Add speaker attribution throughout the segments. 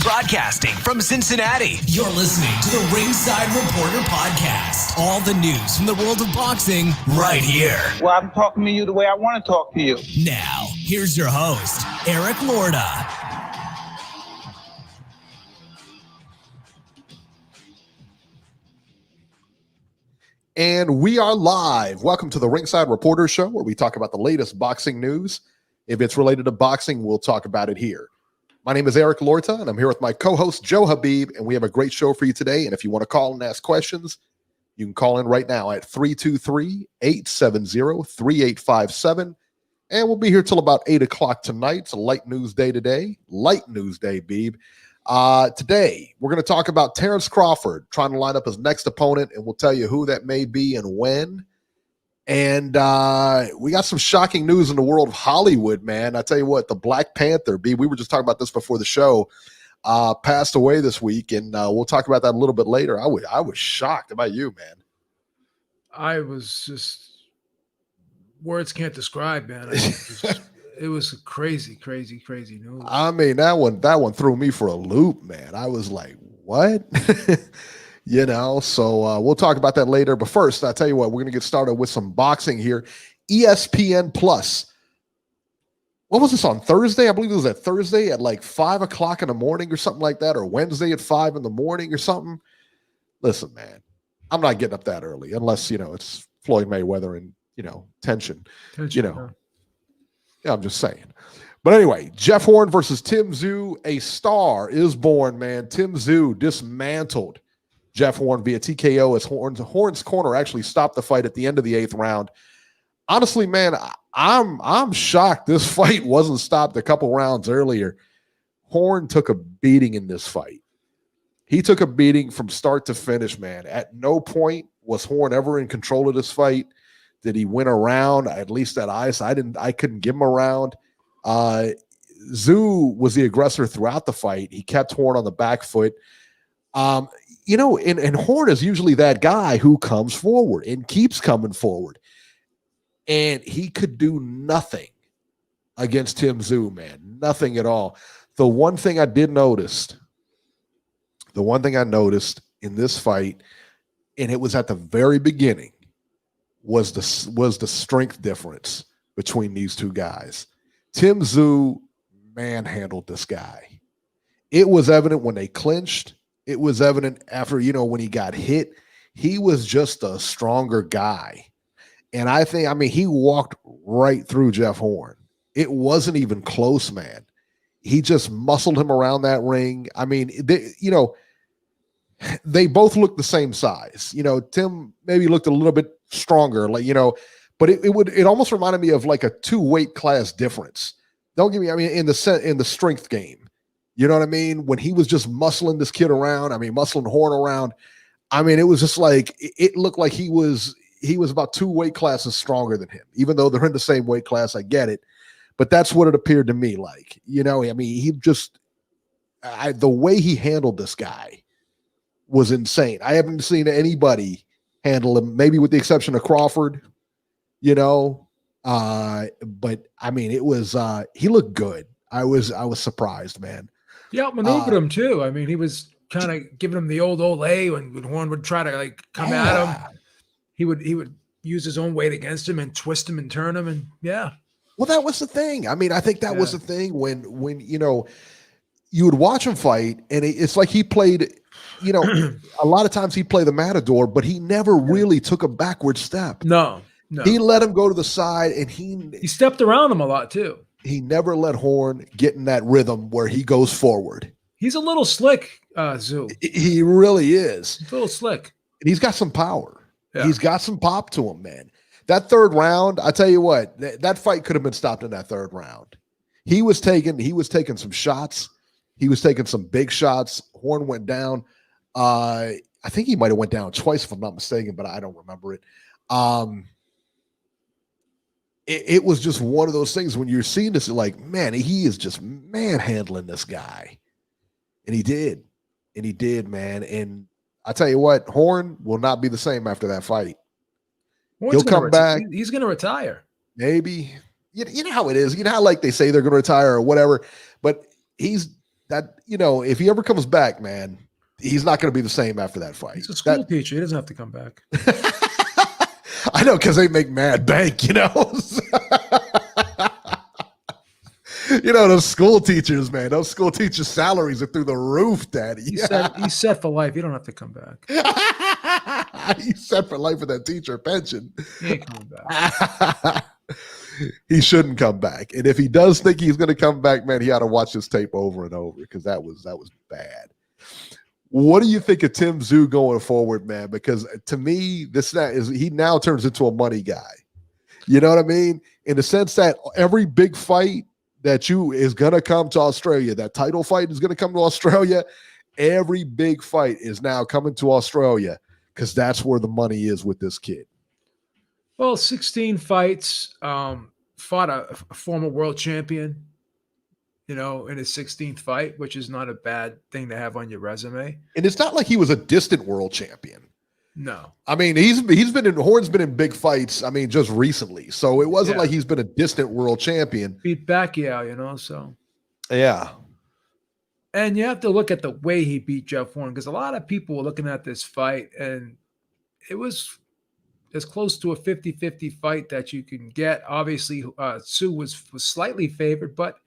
Speaker 1: Broadcasting from Cincinnati, you're listening to the Ringside Reporter podcast. All the news from the world of boxing right here.
Speaker 2: Well, I'm talking to you the way I want to talk to you.
Speaker 1: Now, here's your host, Eric Lorda.
Speaker 3: And we are live. Welcome to the Ringside Reporter Show, where we talk about the latest boxing news. If it's related to boxing, we'll talk about it here. My name is Eric Lorta, and I'm here with my co-host, Joe Habib, and we have a great show for you today. And if you want to call and ask questions, you can call in right now at 323-870-3857. And we'll be here till about 8 o'clock tonight. It's a light news day today. Light news day, Beeb. Today, we're going to talk about Terrence Crawford trying to line up his next opponent, and we'll tell you who that may be and when. And we got some shocking news in the world of Hollywood, man. I tell you what, the Black Panther, B, we were just talking about this before the show, passed away this week, and we'll talk about that a little bit later. I was shocked. How about you, man?
Speaker 4: I was just, words can't describe, man. It was crazy news.
Speaker 3: I mean, that one threw me for a loop, man. I was like, what? So we'll talk about that later. But first, I'll tell you what, we're going to get started with some boxing here. ESPN Plus. What was this on Thursday? I believe it was at Thursday at like 5 o'clock in the morning or something like that, or Wednesday at 5 in the morning or something. Listen, man, I'm not getting up that early unless, it's Floyd Mayweather and, tension. Yeah, I'm just saying. But anyway, Jeff Horn versus Tim Tszyu. A star is born, man. Tim Tszyu dismantled Jeff Horn via TKO as Horn's corner actually stopped the fight at the end of the 8th round. Honestly, man, I'm shocked this fight wasn't stopped a couple rounds earlier. Horn took a beating in this fight. He took a beating from start to finish, man. At no point was Horn ever in control of this fight. Did he win a round? At least at ice, I couldn't give him a round. Tszyu was the aggressor throughout the fight. He kept Horn on the back foot. And Horn is usually that guy who comes forward and keeps coming forward. And he could do nothing against Tim Tszyu, man. Nothing at all. The one thing I noticed in this fight, and it was at the very beginning, was the strength difference between these two guys. Tim Tszyu manhandled this guy. It was evident when they clinched. It was evident after, when he got hit. He was just a stronger guy. And he walked right through Jeff Horn. It wasn't even close, man. He just muscled him around that ring. I mean, they both looked the same size. Tim maybe looked a little bit stronger, but it almost reminded me of like a 2 weight class difference. Don't get me, in the strength game. You know what I mean? When he was just muscling this kid around, muscling Horn around. It was just like, it looked like he was about 2 weight classes stronger than him, even though they're in the same weight class. I get it. But that's what it appeared to me like. He just, the way he handled this guy was insane. I haven't seen anybody handle him, maybe with the exception of Crawford, but it was, he looked good. I was surprised, man.
Speaker 4: He outmaneuvered him too. He was kind of giving him the old A when Horn would try to come at him. He would use his own weight against him and twist him and turn him, and
Speaker 3: Well, that was the thing. I think that was the thing when you would watch him fight, and it's like he played. A lot of times he played the matador, but he never really took a backward step.
Speaker 4: No.
Speaker 3: He let him go to the side, and he
Speaker 4: stepped around him a lot too.
Speaker 3: He never let Horn get in that rhythm where he goes forward.
Speaker 4: He's a little slick, Tszyu.
Speaker 3: He really is.
Speaker 4: He's a little slick.
Speaker 3: And he's got some power.
Speaker 4: Yeah.
Speaker 3: He's got some pop to him, man. That 3rd round, I tell you what, that fight could have been stopped in that 3rd round. He was taking some shots. He was taking some big shots. Horn went down. I think he might have went down twice, if I'm not mistaken, but I don't remember it. It was just one of those things when you're seeing this, like, man, he is just manhandling this guy. And he did. And he did, man. And I tell you what, Horn will not be the same after that fight.
Speaker 4: Horn's
Speaker 3: He'll come back.
Speaker 4: He's going to retire.
Speaker 3: Maybe. you know how it is. You know how like they say they're going to retire or whatever, but he's that. You know, if he ever comes back, man, he's not going to be the same after that fight.
Speaker 4: He's a school teacher. He doesn't have to come back.
Speaker 3: I know, because they make mad bank. You know. You know, those school teachers, man. Those school teachers' salaries are through the roof, Daddy.
Speaker 4: He's set for life. You don't have to come back.
Speaker 3: He's set for life with that teacher pension.
Speaker 4: He ain't coming back.
Speaker 3: He shouldn't come back. And if he does think he's going to come back, man, he ought to watch this tape over and over, because that was bad. What do you think of Tim Tszyu going forward, man? Because to me, he now turns into a money guy. You know what I mean? In the sense that every big fight that is going to come to Australia, that title fight is going to come to Australia. Every big fight is now coming to Australia, because that's where the money is with this kid.
Speaker 4: Well, 16 fights, fought a former world champion, in his 16th fight, which is not a bad thing to have on your resume.
Speaker 3: And it's not like he was a distant world champion.
Speaker 4: No.
Speaker 3: I mean, Horn's been in big fights, I mean, just recently. So it wasn't like he's been a distant world champion.
Speaker 4: Beat Pacquiao, so.
Speaker 3: Yeah.
Speaker 4: And you have to look at the way he beat Jeff Horn, because a lot of people were looking at this fight, and it was as close to a 50-50 fight that you can get. Obviously, Tszyu was slightly favored, but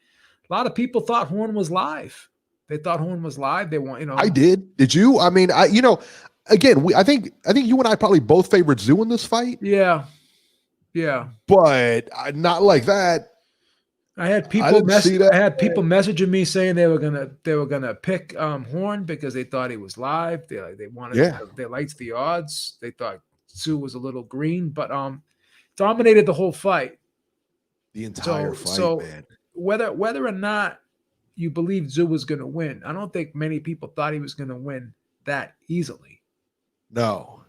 Speaker 4: a lot of people thought Horn was live. They thought Horn was live. They want,
Speaker 3: I did. Did you? I mean, again, I think you and I probably both favored Tszyu in this fight.
Speaker 4: Yeah.
Speaker 3: But not like that.
Speaker 4: I had people messaging me saying they were gonna pick Horn because they thought he was live. They wanted they liked the odds. They thought Tszyu was a little green, but dominated the whole fight.
Speaker 3: The entire fight,
Speaker 4: so
Speaker 3: man.
Speaker 4: Whether or not you believe Tszyu was going to win, I don't think many people thought he was going to win that easily.
Speaker 3: No.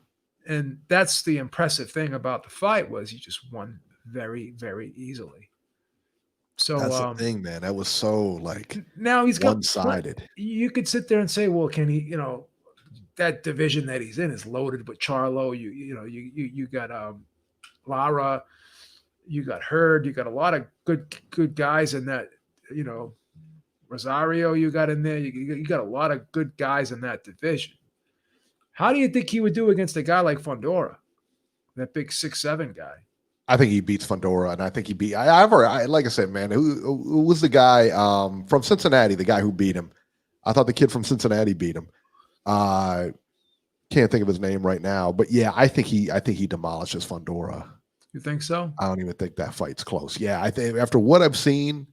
Speaker 4: And that's the impressive thing about the fight, was he just won very, very easily. So
Speaker 3: that's the thing, man. That was so
Speaker 4: now he's
Speaker 3: one-sided.
Speaker 4: You could sit there and say, well, can he, that division that he's in is loaded with Charlo. You got Lara, you got Hurd, you got a lot of good guys in that, Rosario you got in there. You got a lot of good guys in that division. How do you think he would do against a guy like Fundora, that big 6'7" guy?
Speaker 3: I think he beats Fundora, and I think he beat. Like I said, man, who was the guy from Cincinnati? The guy who beat him. I thought the kid from Cincinnati beat him. Can't think of his name right now, but yeah, I think he demolishes Fundora.
Speaker 4: You think so?
Speaker 3: I don't even think that fight's close. Yeah, I think after what I've seen,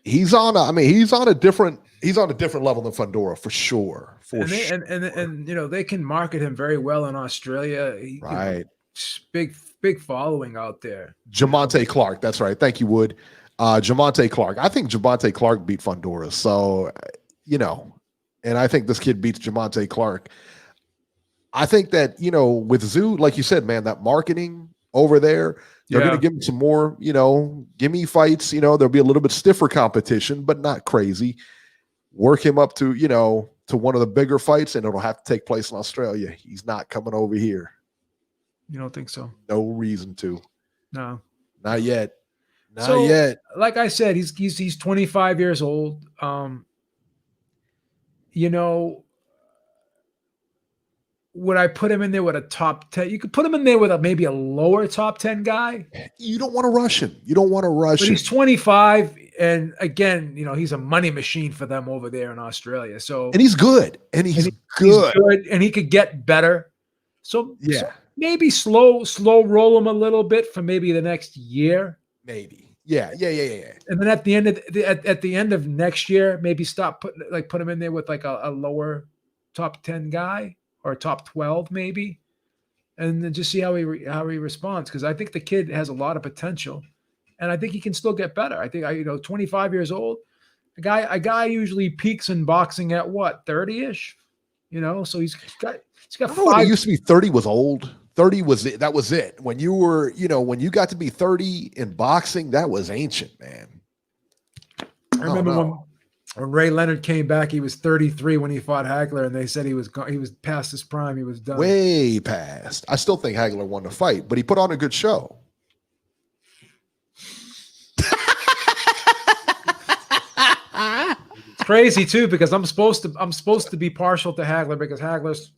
Speaker 3: he's on a different level than Fundora for sure.
Speaker 4: And they can market him very well in Australia.
Speaker 3: Right.
Speaker 4: Big following out there.
Speaker 3: Jamonte Clark, that's right. Thank you, Wood. Jamonte Clark. I think Jamonte Clark beat Fundora. So, and I think this kid beats Jamonte Clark. I think that, with Tszyu, like you said, man, that marketing over there, they're going to give him some more, gimme fights. There'll be a little bit stiffer competition, but not crazy. Work him up to, to one of the bigger fights, and it'll have to take place in Australia. He's not coming over here.
Speaker 4: You don't think so?
Speaker 3: No reason to.
Speaker 4: No.
Speaker 3: Not yet. Not yet.
Speaker 4: Like I said, he's 25 years old. Would I put him in there with a top 10? You could put him in there with maybe a lower top 10 guy.
Speaker 3: You don't want to rush him. But
Speaker 4: he's 25, and again, he's a money machine for them over there in Australia. So
Speaker 3: and he's good. He's good,
Speaker 4: and he could get better. So
Speaker 3: yeah.
Speaker 4: So maybe slow roll him a little bit for maybe the next year.
Speaker 3: Maybe. Yeah.
Speaker 4: And then at the end of next year, maybe put him in there with a lower top 10 guy, or top 12 maybe, and then just see how he responds, because I think the kid has a lot of potential, and I think he can still get better. I think 25 years old, a guy usually peaks in boxing at what, 30-ish, so he's got
Speaker 3: it used to be 30 was old. 30 was it. That was it. When you were, when you got to be 30 in boxing, that was ancient, man.
Speaker 4: I remember when Ray Leonard came back, he was 33 when he fought Hagler, and they said he was past his prime. He was done.
Speaker 3: Way past. I still think Hagler won the fight, but he put on a good show.
Speaker 4: crazy too because I'm supposed to be partial to Hagler because Hagler's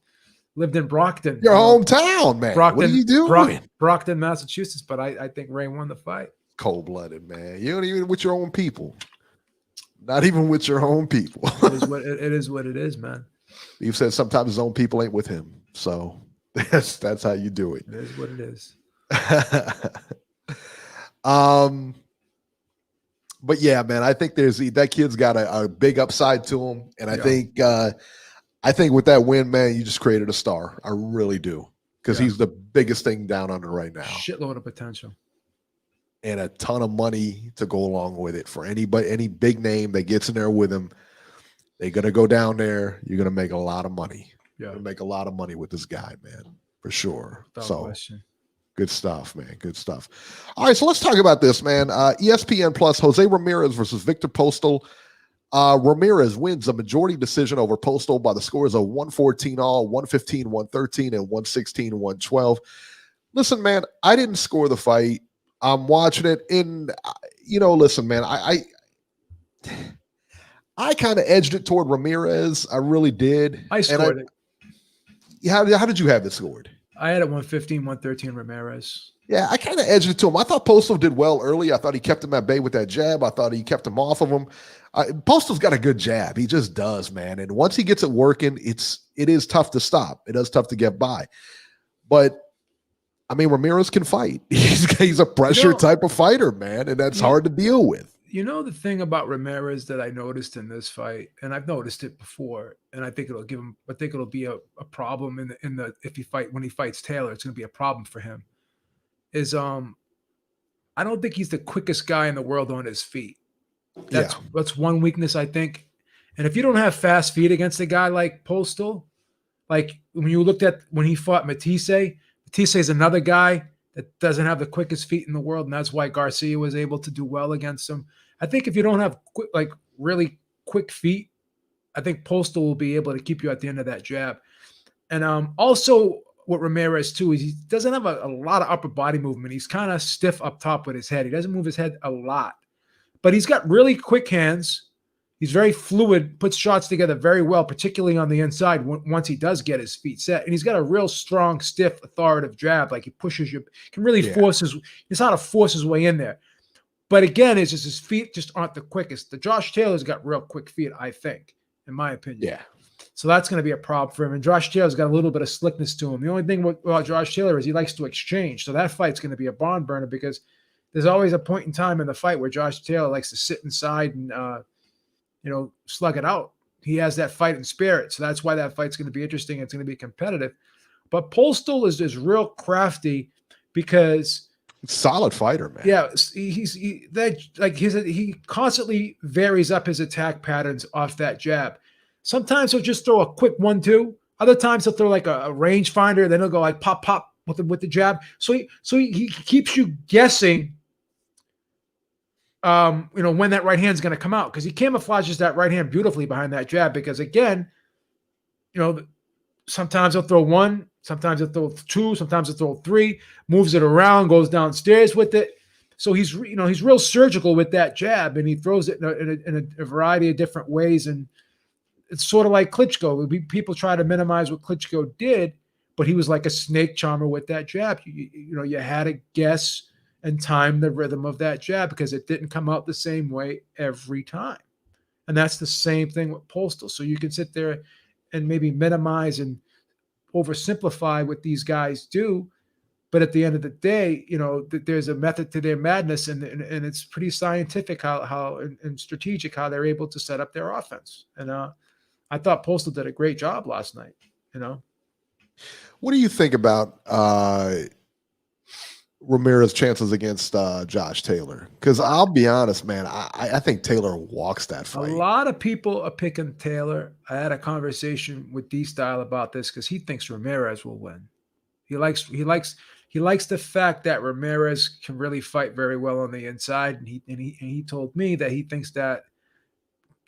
Speaker 4: lived in Brockton.
Speaker 3: Your hometown, man.
Speaker 4: Brockton,
Speaker 3: what are you doing?
Speaker 4: Brockton, Massachusetts. But I think Ray won the fight.
Speaker 3: Cold-blooded, man. You don't even with your own people. Not even with your own people.
Speaker 4: It is what it is, man.
Speaker 3: You've said sometimes his own people ain't with him. So that's how you do it.
Speaker 4: It is what it is.
Speaker 3: But yeah, man, I think that kid's got a big upside to him. And I think with that win, man, you just created a star. I really do. Because he's the biggest thing down under right now.
Speaker 4: Shitload of potential.
Speaker 3: And a ton of money to go along with it. For any big name that gets in there with him, they're going to go down there. You're going to make a lot of money. You're going to make a lot of money with this guy, man, for sure.
Speaker 4: Without question.
Speaker 3: Good stuff, man. Good stuff. All right, so let's talk about this, man. ESPN Plus, Jose Ramirez versus Viktor Postal. Ramirez wins a majority decision over Postal by the scores of 114 all, 115, 113, and 116, 112. Listen, man, I didn't score the fight. I'm watching it, and listen, man, I kind of edged it toward Ramirez. I really did.
Speaker 4: I scored it.
Speaker 3: How did you have it scored?
Speaker 4: I had it 115, 113 Ramirez.
Speaker 3: Yeah, I kind of edged it to him. I thought Postal did well early. I thought he kept him at bay with that jab. I thought he kept him off of him. Postal's got a good jab. He just does, man. And once he gets it working, it is tough to stop. It is tough to get by. But I mean, Ramirez can fight. He's a pressure type of fighter, man, and that's hard to deal with.
Speaker 4: You know the thing about Ramirez that I noticed in this fight, and I've noticed it before, and I think it'll give him. I think it'll be a problem when he fights Taylor. It's going to be a problem for him. Is I don't think he's the quickest guy in the world on his feet. That's one weakness I think. And if you don't have fast feet against a guy like Postal, like when you looked at when he fought Matisse is another guy that doesn't have the quickest feet in the world, and that's why Garcia was able to do well against him. I think if you don't have really quick feet, I think Postal will be able to keep you at the end of that jab. And also with Ramirez too is he doesn't have a lot of upper body movement. He's kind of stiff up top with his head. He doesn't move his head a lot, but he's got really quick hands. He's very fluid, puts shots together very well, particularly on the inside once he does get his feet set. And he's got a real strong, stiff, authoritative jab. Like he pushes you, can really force he's how to force his way in there. But again, it's just his feet just aren't the quickest. The Josh Taylor's got real quick feet, I think, in my opinion.
Speaker 3: Yeah.
Speaker 4: So that's going to be a problem for him. And Josh Taylor's got a little bit of slickness to him. The only thing about Josh Taylor is he likes to exchange. So that fight's going to be a barn burner because there's always a point in time in the fight where Josh Taylor likes to sit inside and, slug it out. He has that fighting spirit. So that's why that fight's going to be interesting. It's going to be competitive. But Postal is just real crafty because
Speaker 3: solid fighter, man.
Speaker 4: Yeah, he constantly varies up his attack patterns off that jab. Sometimes he'll just throw a quick 1-2. Other times he'll throw like a range finder. Then he'll go like pop with the jab. So he keeps you guessing. When that right hand's going to come out because he camouflages that right hand beautifully behind that jab. Because again, sometimes he'll throw 1, sometimes he'll throw 2, sometimes he'll throw 3, moves it around, goes downstairs with it. So he's real surgical with that jab, and he throws it in a variety of different ways. And it's sort of like Klitschko. People try to minimize what Klitschko did, but he was like a snake charmer with that jab. You had to guess and time the rhythm of that jab because it didn't come out the same way every time. And that's the same thing with Postal. So you can sit there and maybe minimize and oversimplify what these guys do. But at the end of the day, there's a method to their madness, and it's pretty scientific how and strategic how they're able to set up their offense. And I thought Postal did a great job last night.
Speaker 3: What do you think about Ramirez's chances against Josh Taylor? Because I'll be honest, man, I think Taylor walks that fight.
Speaker 4: A lot of people are picking Taylor. I had a conversation with D-Style about this because he thinks Ramirez will win. He likes the fact that Ramirez can really fight very well on the inside, and he told me that he thinks that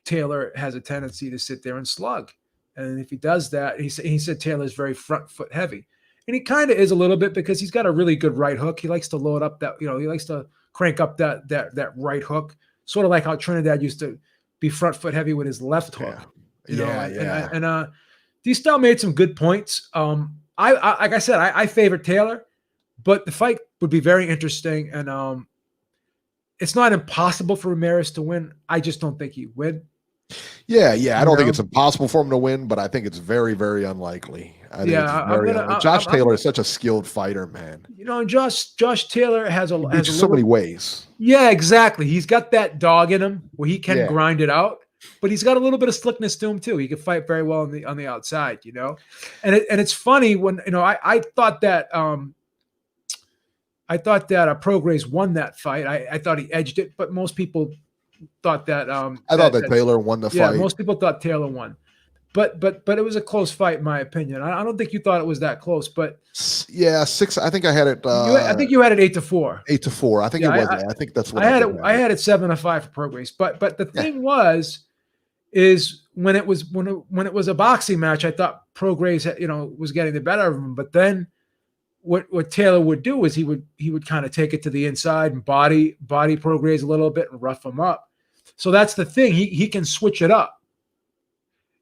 Speaker 4: Taylor has a tendency to sit there and slug. And if he does that, he said Taylor's very front foot heavy. And he kind of is a little bit because he's got a really good right hook. He likes to load up that, he likes to crank up that right hook, sort of like how Trinidad used to be front foot heavy with his left hook.
Speaker 3: Yeah.
Speaker 4: And D-Style made some good points. I like I said, I favor Taylor, but the fight would be very interesting. And it's not impossible for Ramirez to win. I just don't think he would.
Speaker 3: Yeah. I don't think it's impossible for him to win, but I think it's very, very unlikely. Josh Taylor is such a skilled fighter, man.
Speaker 4: Josh Taylor has
Speaker 3: so many ways.
Speaker 4: Yeah, exactly. He's got that dog in him where he can grind it out, but he's got a little bit of slickness to him too. He can fight very well on the outside, And it's funny when I thought that Prograis won that fight. I thought he edged it, but most people thought that
Speaker 3: I thought that Taylor won the fight.
Speaker 4: Yeah, most people thought Taylor won. But it was a close fight, in my opinion. I don't think you thought it was that close, but
Speaker 3: yeah, 6. I think I had it.
Speaker 4: I think you had it 8-4.
Speaker 3: 8-4. I think it was. I think that's what
Speaker 4: I had. I had it 7-5 for Prograis. But the thing is when it was a boxing match, I thought Prograis was getting the better of him. But then what Taylor would do is he would kind of take it to the inside and body Prograis a little bit and rough him up. So that's the thing. He can switch it up.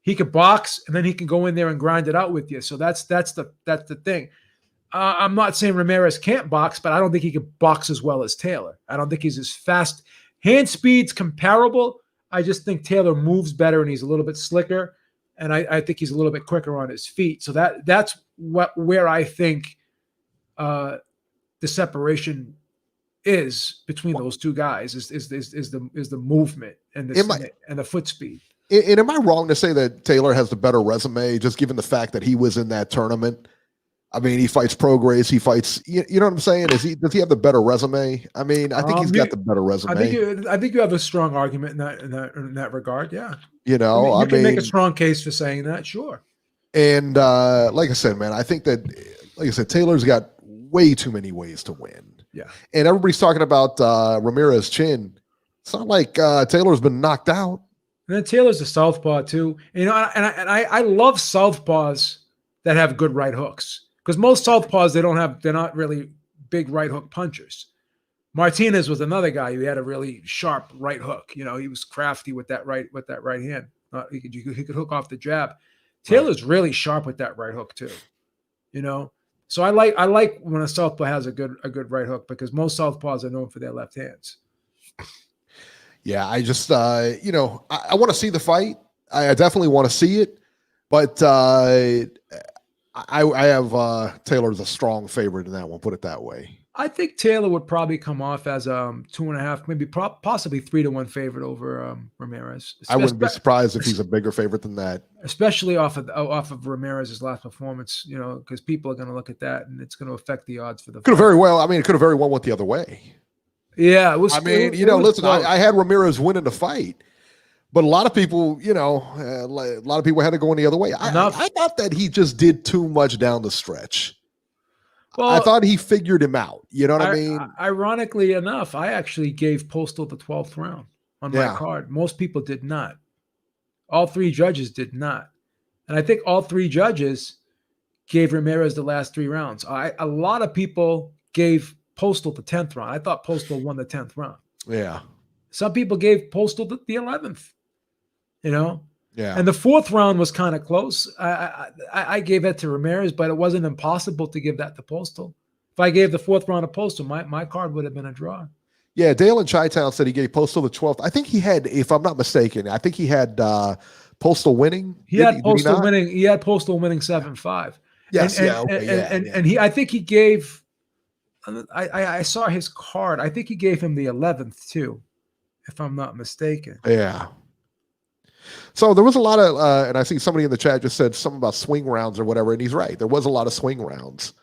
Speaker 4: He could box, and then he can go in there and grind it out with you. So that's the thing. I'm not saying Ramirez can't box, but I don't think he could box as well as Taylor. I don't think he's as fast. Hand speed's comparable. I just think Taylor moves better, and he's a little bit slicker, and I think he's a little bit quicker on his feet. So that's where I think the separation is between those two guys is the movement and the foot speed.
Speaker 3: And am I wrong to say that Taylor has the better resume, just given the fact that he was in that tournament? I mean, he fights Prograis. He fights. You know what I'm saying? Does he have the better resume? I mean, I think he's got the better resume.
Speaker 4: I think you have a strong argument in that regard. Yeah.
Speaker 3: You
Speaker 4: can make a strong case for saying that. Sure.
Speaker 3: And like I said, man, I think that, like I said, Taylor's got way too many ways to win.
Speaker 4: Yeah.
Speaker 3: And everybody's talking about Ramirez chin. It's not like Taylor's been knocked out.
Speaker 4: And then Taylor's a southpaw too. I love southpaws that have good right hooks, because most southpaws they're not really big right hook punchers. Martinez was another guy who had a really sharp right hook. He was crafty with that right hand. He could hook off the jab. Taylor's really sharp with that right hook too. So I like when a southpaw has a good right hook, because most southpaws are known for their left hands.
Speaker 3: Yeah, I just, I want to see the fight. I definitely want to see it, but I have Taylor as a strong favorite in that one. Put it that way.
Speaker 4: I think Taylor would probably come off as 2.5, maybe possibly 3-1 favorite over Ramirez.
Speaker 3: I wouldn't be surprised if he's a bigger favorite than that,
Speaker 4: especially off of Ramirez's last performance. Because people are going to look at that, and it's going to affect the odds for the.
Speaker 3: Could have very well. I mean, it could have very well went the other way.
Speaker 4: Yeah, it was.
Speaker 3: I mean, listen, I had Ramirez winning the fight, but a lot of people, a lot of people had it going the other way. I thought that he just did too much down the stretch. Well, I thought he figured him out. You know what I mean?
Speaker 4: Ironically enough, I actually gave Postal the 12th round on my card. Most people did not. All 3 judges did not. And I think all 3 judges gave Ramirez the last 3 rounds. A lot of people gave Postal the 10th round. I thought Postal won the 10th round.
Speaker 3: Yeah.
Speaker 4: Some people gave Postal the 11th.
Speaker 3: Yeah.
Speaker 4: And the 4th round was kind of close. I gave that to Ramirez, but it wasn't impossible to give that to Postal. If I gave the 4th round to Postal, my card would have been a draw.
Speaker 3: Yeah, Dale in Chi-Town said he gave Postal the 12th. I think he had, if I'm not mistaken, he had Postal winning.
Speaker 4: He had Postal winning 7-5.
Speaker 3: Yes,
Speaker 4: I think he gave. I saw his card. I think he gave him the 11th too, if I'm not mistaken.
Speaker 3: Yeah. So there was a lot of, and I see somebody in the chat just said something about swing rounds or whatever, and he's right. There was a lot of swing rounds,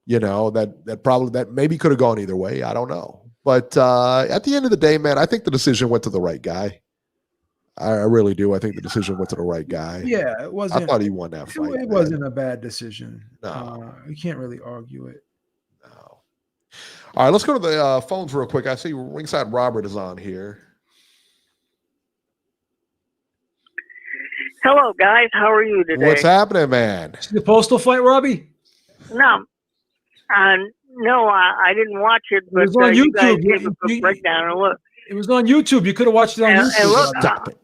Speaker 3: that maybe could have gone either way. I don't know. But at the end of the day, man, I think the decision went to the right guy. I really do. I think the decision went to the right guy.
Speaker 4: Yeah, it wasn't.
Speaker 3: I thought he won that fight.
Speaker 4: It wasn't a bad decision.
Speaker 3: No.
Speaker 4: You can't really argue it.
Speaker 3: No. All right, let's go to the phones real quick. I see Ringside Robert is on here.
Speaker 5: Hello, guys. How are you today?
Speaker 3: What's happening, man?
Speaker 4: See the Postal fight, Robbie?
Speaker 5: No. No, I didn't watch it, but
Speaker 4: it was on YouTube.
Speaker 5: You guys gave a quick breakdown. And look,
Speaker 4: it was on YouTube. You could have watched it on YouTube.
Speaker 5: And look,
Speaker 3: Stop it.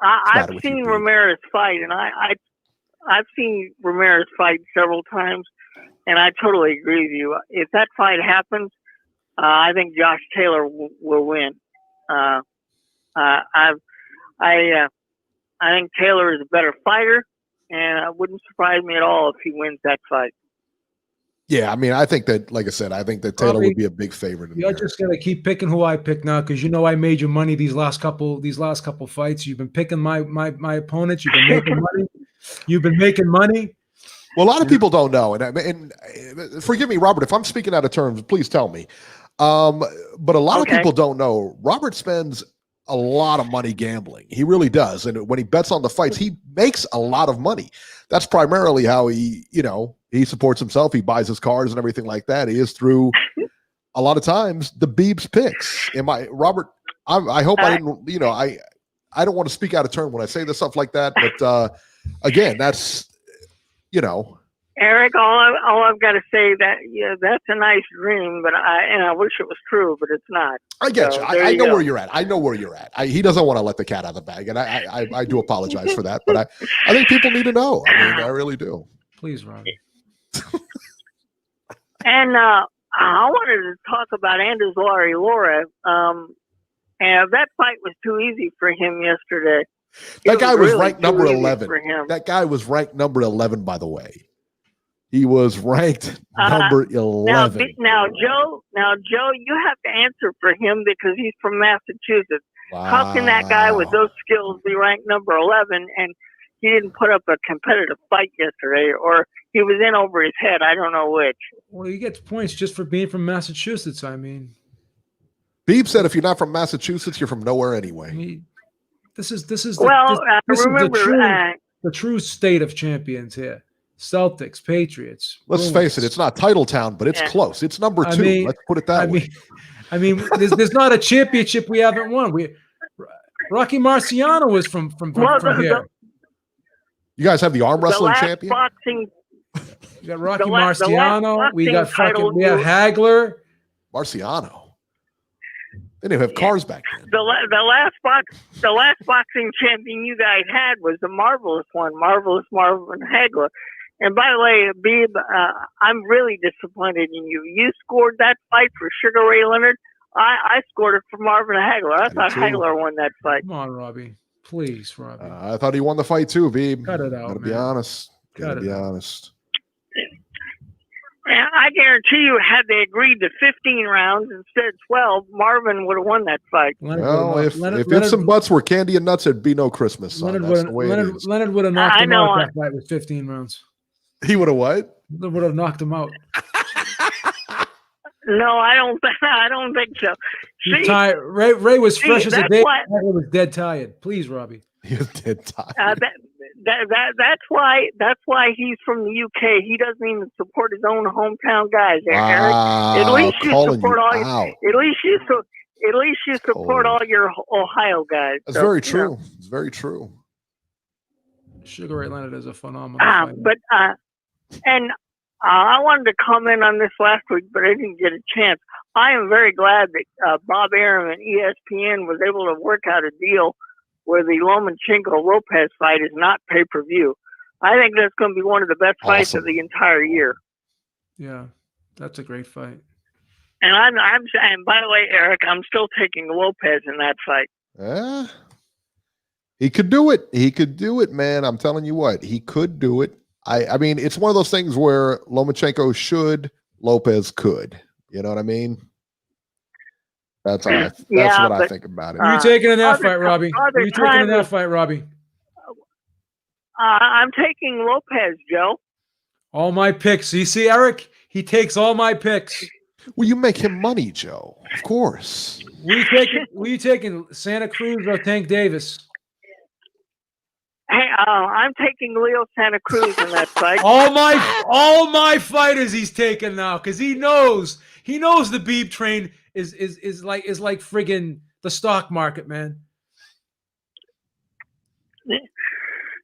Speaker 3: What's the
Speaker 5: I've
Speaker 3: matter with you,
Speaker 5: seen
Speaker 3: Beeb?
Speaker 5: Ramirez fight, and I've seen Ramirez fight several times, and I totally agree with you. If that fight happens, I think Josh Taylor will win. I think Taylor is a better fighter, and it wouldn't surprise me at all if he wins that fight.
Speaker 3: Yeah, I mean, I think that, like I said, I think that Taylor
Speaker 4: Robbie,
Speaker 3: would be a big favorite. In
Speaker 4: You're
Speaker 3: there.
Speaker 4: just gonna keep picking who I pick now because you know I made you money these last couple fights. You've been picking my opponents. You've been making money. You've been making money.
Speaker 3: Well, a lot of people don't know, and forgive me, Robert, if I'm speaking out of terms, please tell me. But a lot of people don't know. Robert spends a lot of money gambling. He really does, and when he bets on the fights, he makes a lot of money. That's primarily how he supports himself. He buys his cars and everything like that. He is through a lot of times the Beeb's picks. Robert? I hope I didn't. I don't want to speak out of turn when I say this stuff like that. But again, that's
Speaker 5: Eric, all I've got to say that that's a nice dream, but I wish it was true, but it's not.
Speaker 3: I get
Speaker 5: so
Speaker 3: you. I know where you're at. I know where you're at. He doesn't want to let the cat out of the bag, and I do apologize for that. But I think people need to know. I mean, I really do.
Speaker 4: Please, Robbie.
Speaker 5: And I wanted to talk about Anders Laura. And that fight was too easy for him yesterday.
Speaker 3: That guy was
Speaker 5: really
Speaker 3: ranked number
Speaker 5: too easy
Speaker 3: 11.
Speaker 5: for him.
Speaker 3: That guy was ranked number 11, by the way. He was ranked number 11.
Speaker 5: Now, Joe, you have to answer for him because he's from Massachusetts.
Speaker 3: Wow.
Speaker 5: How can that guy with those skills be ranked number 11 and he didn't put up a competitive fight yesterday, or he was in over his head? I don't know which.
Speaker 4: Well, he gets points just for being from Massachusetts. I mean,
Speaker 3: Beeb said, if you're not from Massachusetts, you're from nowhere anyway.
Speaker 4: I mean this is the true state of champions here. Celtics, Patriots.
Speaker 3: Let's face it, it's not title town, but it's close. It's number 2. Let's put it that way.
Speaker 4: I mean, there's not a championship we haven't won. Rocky Marciano was from here.
Speaker 3: You guys have the arm wrestling champion?
Speaker 4: We got Rocky Marciano. We got we have Hagler.
Speaker 3: Marciano. They didn't have cars back then.
Speaker 5: The last boxing champion you guys had was the marvelous Marvin Hagler. And by the way, Beeb, I'm really disappointed in you. You scored that fight for Sugar Ray Leonard. I scored it for Marvin Hagler. I thought Hagler won that fight.
Speaker 4: Come on, Robbie. Please, Robbie.
Speaker 3: I thought he won the fight too, Beeb.
Speaker 4: Cut it out,
Speaker 3: Gotta be honest. Gotta be honest.
Speaker 5: I guarantee you, had they agreed to 15 rounds instead of 12, Marvin would have won that fight.
Speaker 3: Well, if ifs and buts were candy and nuts, it'd be no Christmas. Leonard
Speaker 4: would have knocked him out that fight with 15 rounds.
Speaker 3: He would have what?
Speaker 4: Would have knocked him out.
Speaker 5: No, I don't think so.
Speaker 4: Ray was fresh as a day. He was dead tired. Please, Robbie.
Speaker 3: He was dead tired.
Speaker 5: That's why he's from the UK. He doesn't even support his own hometown guys.
Speaker 3: Wow,
Speaker 5: Eric. At least you support all. At least you support all your Ohio guys.
Speaker 3: That's very true. It's very true.
Speaker 4: Sugar Ray Leonard is a phenomenal
Speaker 5: fighter. I wanted to comment on this last week, but I didn't get a chance. I am very glad that Bob Arum and ESPN was able to work out a deal where the Lomachenko-Lopez fight is not pay-per-view. I think that's going to be one of the best fights of the entire year.
Speaker 4: Yeah, that's a great fight.
Speaker 5: And and by the way, Eric, I'm still taking Lopez in that fight.
Speaker 3: He could do it. He could do it, man. I'm telling you what, he could do it. I mean, it's one of those things where Lomachenko should, Lopez could. You know what I mean? That's what I think about it.
Speaker 4: Who are you taking in that fight, Robbie? Who are you taking in that fight, Robbie?
Speaker 5: I'm taking Lopez, Joe.
Speaker 4: All my picks. You see, Eric? He takes all my picks.
Speaker 3: Well, you make him money, Joe. Of course.
Speaker 4: Were you taking Santa Cruz or Tank Davis?
Speaker 5: Hey, I'm taking Leo Santa Cruz in that fight.
Speaker 4: all my fighters he's taking now because he knows the Beeb train is like friggin' the stock market, man.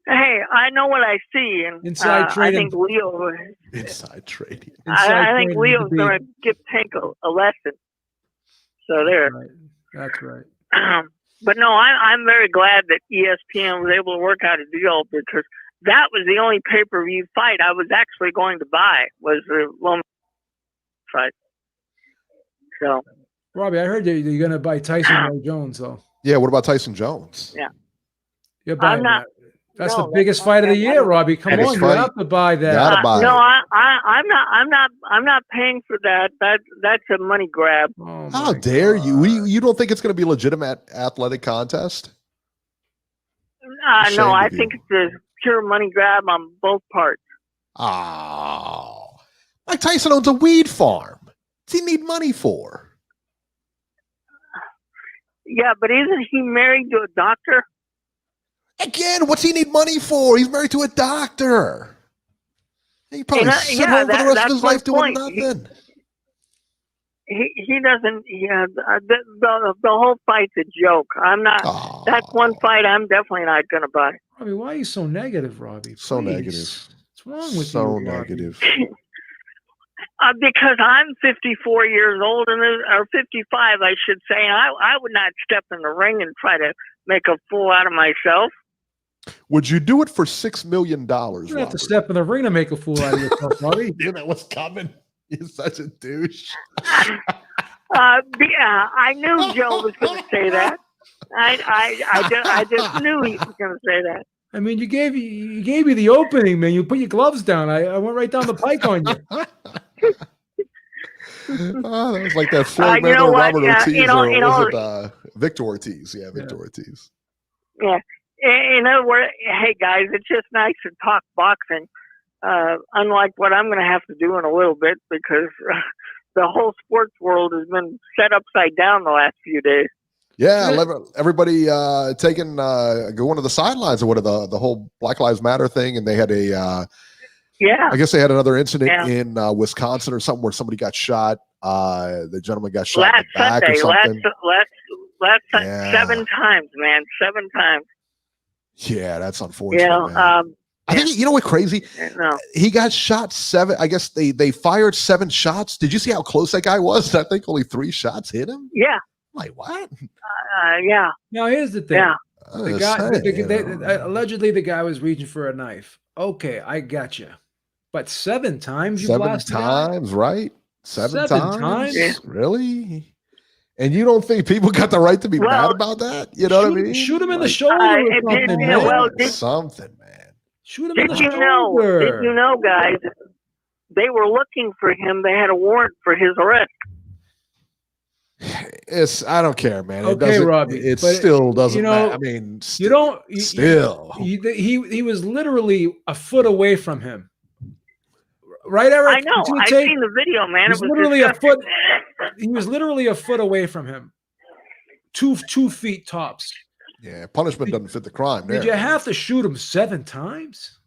Speaker 5: Hey, I know what I see, and
Speaker 4: inside trading.
Speaker 5: I think Leo.
Speaker 3: Inside trading.
Speaker 5: I think Leo's going to give Tank a lesson. So there.
Speaker 4: That's right.
Speaker 5: But no, I'm very glad that ESPN was able to work out a deal, because that was the only pay-per-view fight I was actually going to buy, was the Loma fight. So,
Speaker 4: Robbie, I heard you're going to buy Tyson Jones, though.
Speaker 3: Yeah, what about Tyson Jones?
Speaker 5: Yeah.
Speaker 4: You're buying
Speaker 5: I'm not.
Speaker 4: that. That's
Speaker 5: No,
Speaker 4: the biggest
Speaker 5: that's
Speaker 4: fight of the
Speaker 5: not-
Speaker 4: year, Robbie. Come
Speaker 3: Biggest
Speaker 4: on, you
Speaker 3: fight.
Speaker 4: have to buy that.
Speaker 3: Gotta buy
Speaker 5: No,
Speaker 3: it.
Speaker 5: I'm not paying for that. That's a money grab.
Speaker 4: Oh,
Speaker 3: How
Speaker 4: my
Speaker 3: dare
Speaker 4: God.
Speaker 3: you? You don't think it's going to be a legitimate athletic contest? Ashamed
Speaker 5: No, I
Speaker 3: of you.
Speaker 5: think it's a pure money grab on both parts.
Speaker 3: Oh, Mike Tyson owns a weed farm. What's he need money for?
Speaker 5: Yeah, but isn't he married to a doctor?
Speaker 3: Again, what's he need money for? He's married to a doctor. He probably
Speaker 5: And,
Speaker 3: sit
Speaker 5: yeah,
Speaker 3: home for the rest of
Speaker 5: that's
Speaker 3: his
Speaker 5: my
Speaker 3: life doing
Speaker 5: point.
Speaker 3: nothing.
Speaker 5: He doesn't. Yeah, the whole fight's a joke. I'm not.
Speaker 3: Aw,
Speaker 5: That's one fight I'm definitely not going to buy.
Speaker 4: Robbie, why are you so negative, Robbie?
Speaker 3: So
Speaker 4: Please.
Speaker 3: negative.
Speaker 4: What's wrong with
Speaker 3: So
Speaker 4: you, Robbie?
Speaker 3: negative.
Speaker 5: Because I'm 54 years old, or 55, I should say. And I would not step in the ring and try to make a fool out of myself.
Speaker 3: Would you do it for $6 million?
Speaker 4: You don't have to
Speaker 3: Robert?
Speaker 4: step in the ring to make a fool out of yourself, Robbie.
Speaker 3: You know what's coming. You're such a douche.
Speaker 5: Yeah, I knew Joe was going to say that. I just knew he was going to say that.
Speaker 4: I mean, you gave me the opening, man. You put your gloves down. I went right down the pike on you.
Speaker 3: Oh, that was like that Floyd
Speaker 5: You know
Speaker 3: Mayweather,
Speaker 5: what?
Speaker 3: Robert Ortiz, or
Speaker 5: you know,
Speaker 3: was it Victor Ortiz? Yeah, Victor Ortiz.
Speaker 5: Yeah. In other words, hey guys, it's just nice to talk boxing. Unlike what I'm going to have to do in a little bit, because the whole sports world has been set upside down the last few days.
Speaker 3: Yeah, everybody going to the sidelines or what, the whole Black Lives Matter thing, and they had I guess they had another incident in Wisconsin or something where somebody got shot. The gentleman got shot in the back or something.
Speaker 5: Last 7 times, man, 7 times.
Speaker 3: Yeah, that's unfortunate.
Speaker 5: Yeah,
Speaker 3: man. I think you know what crazy?
Speaker 5: No.
Speaker 3: He got shot 7. I guess they fired 7 shots. Did you see how close that guy was? I think only 3 shots hit him.
Speaker 5: Yeah.
Speaker 3: Like what?
Speaker 5: Yeah.
Speaker 4: Now here's the thing.
Speaker 5: Yeah.
Speaker 4: The guy, allegedly, the guy was reaching for a knife. Okay, I got you. But 7 times you
Speaker 3: 7
Speaker 4: blasted
Speaker 3: times, right? 7 times?
Speaker 5: Yeah.
Speaker 3: Really? And you don't think people got the right to be mad about that? You know what I mean?
Speaker 4: Shoot him in the
Speaker 3: Like,
Speaker 4: shoulder or something, man.
Speaker 3: Something, man.
Speaker 4: Shoot him in the
Speaker 5: Did
Speaker 4: shoulder.
Speaker 5: you know, guys? They were looking for him. They had a warrant for his arrest.
Speaker 3: I don't care, man.
Speaker 4: Okay, Robbie.
Speaker 3: It still doesn't matter. I mean,
Speaker 4: you don't.
Speaker 3: Still.
Speaker 4: He was literally a foot away from him. Right, Eric?
Speaker 5: I know. I've seen the video, man.
Speaker 4: He was literally a foot. He was literally a foot away from him. 2 feet tops.
Speaker 3: Yeah, punishment doesn't fit the crime.
Speaker 4: Did you have to shoot him 7 times?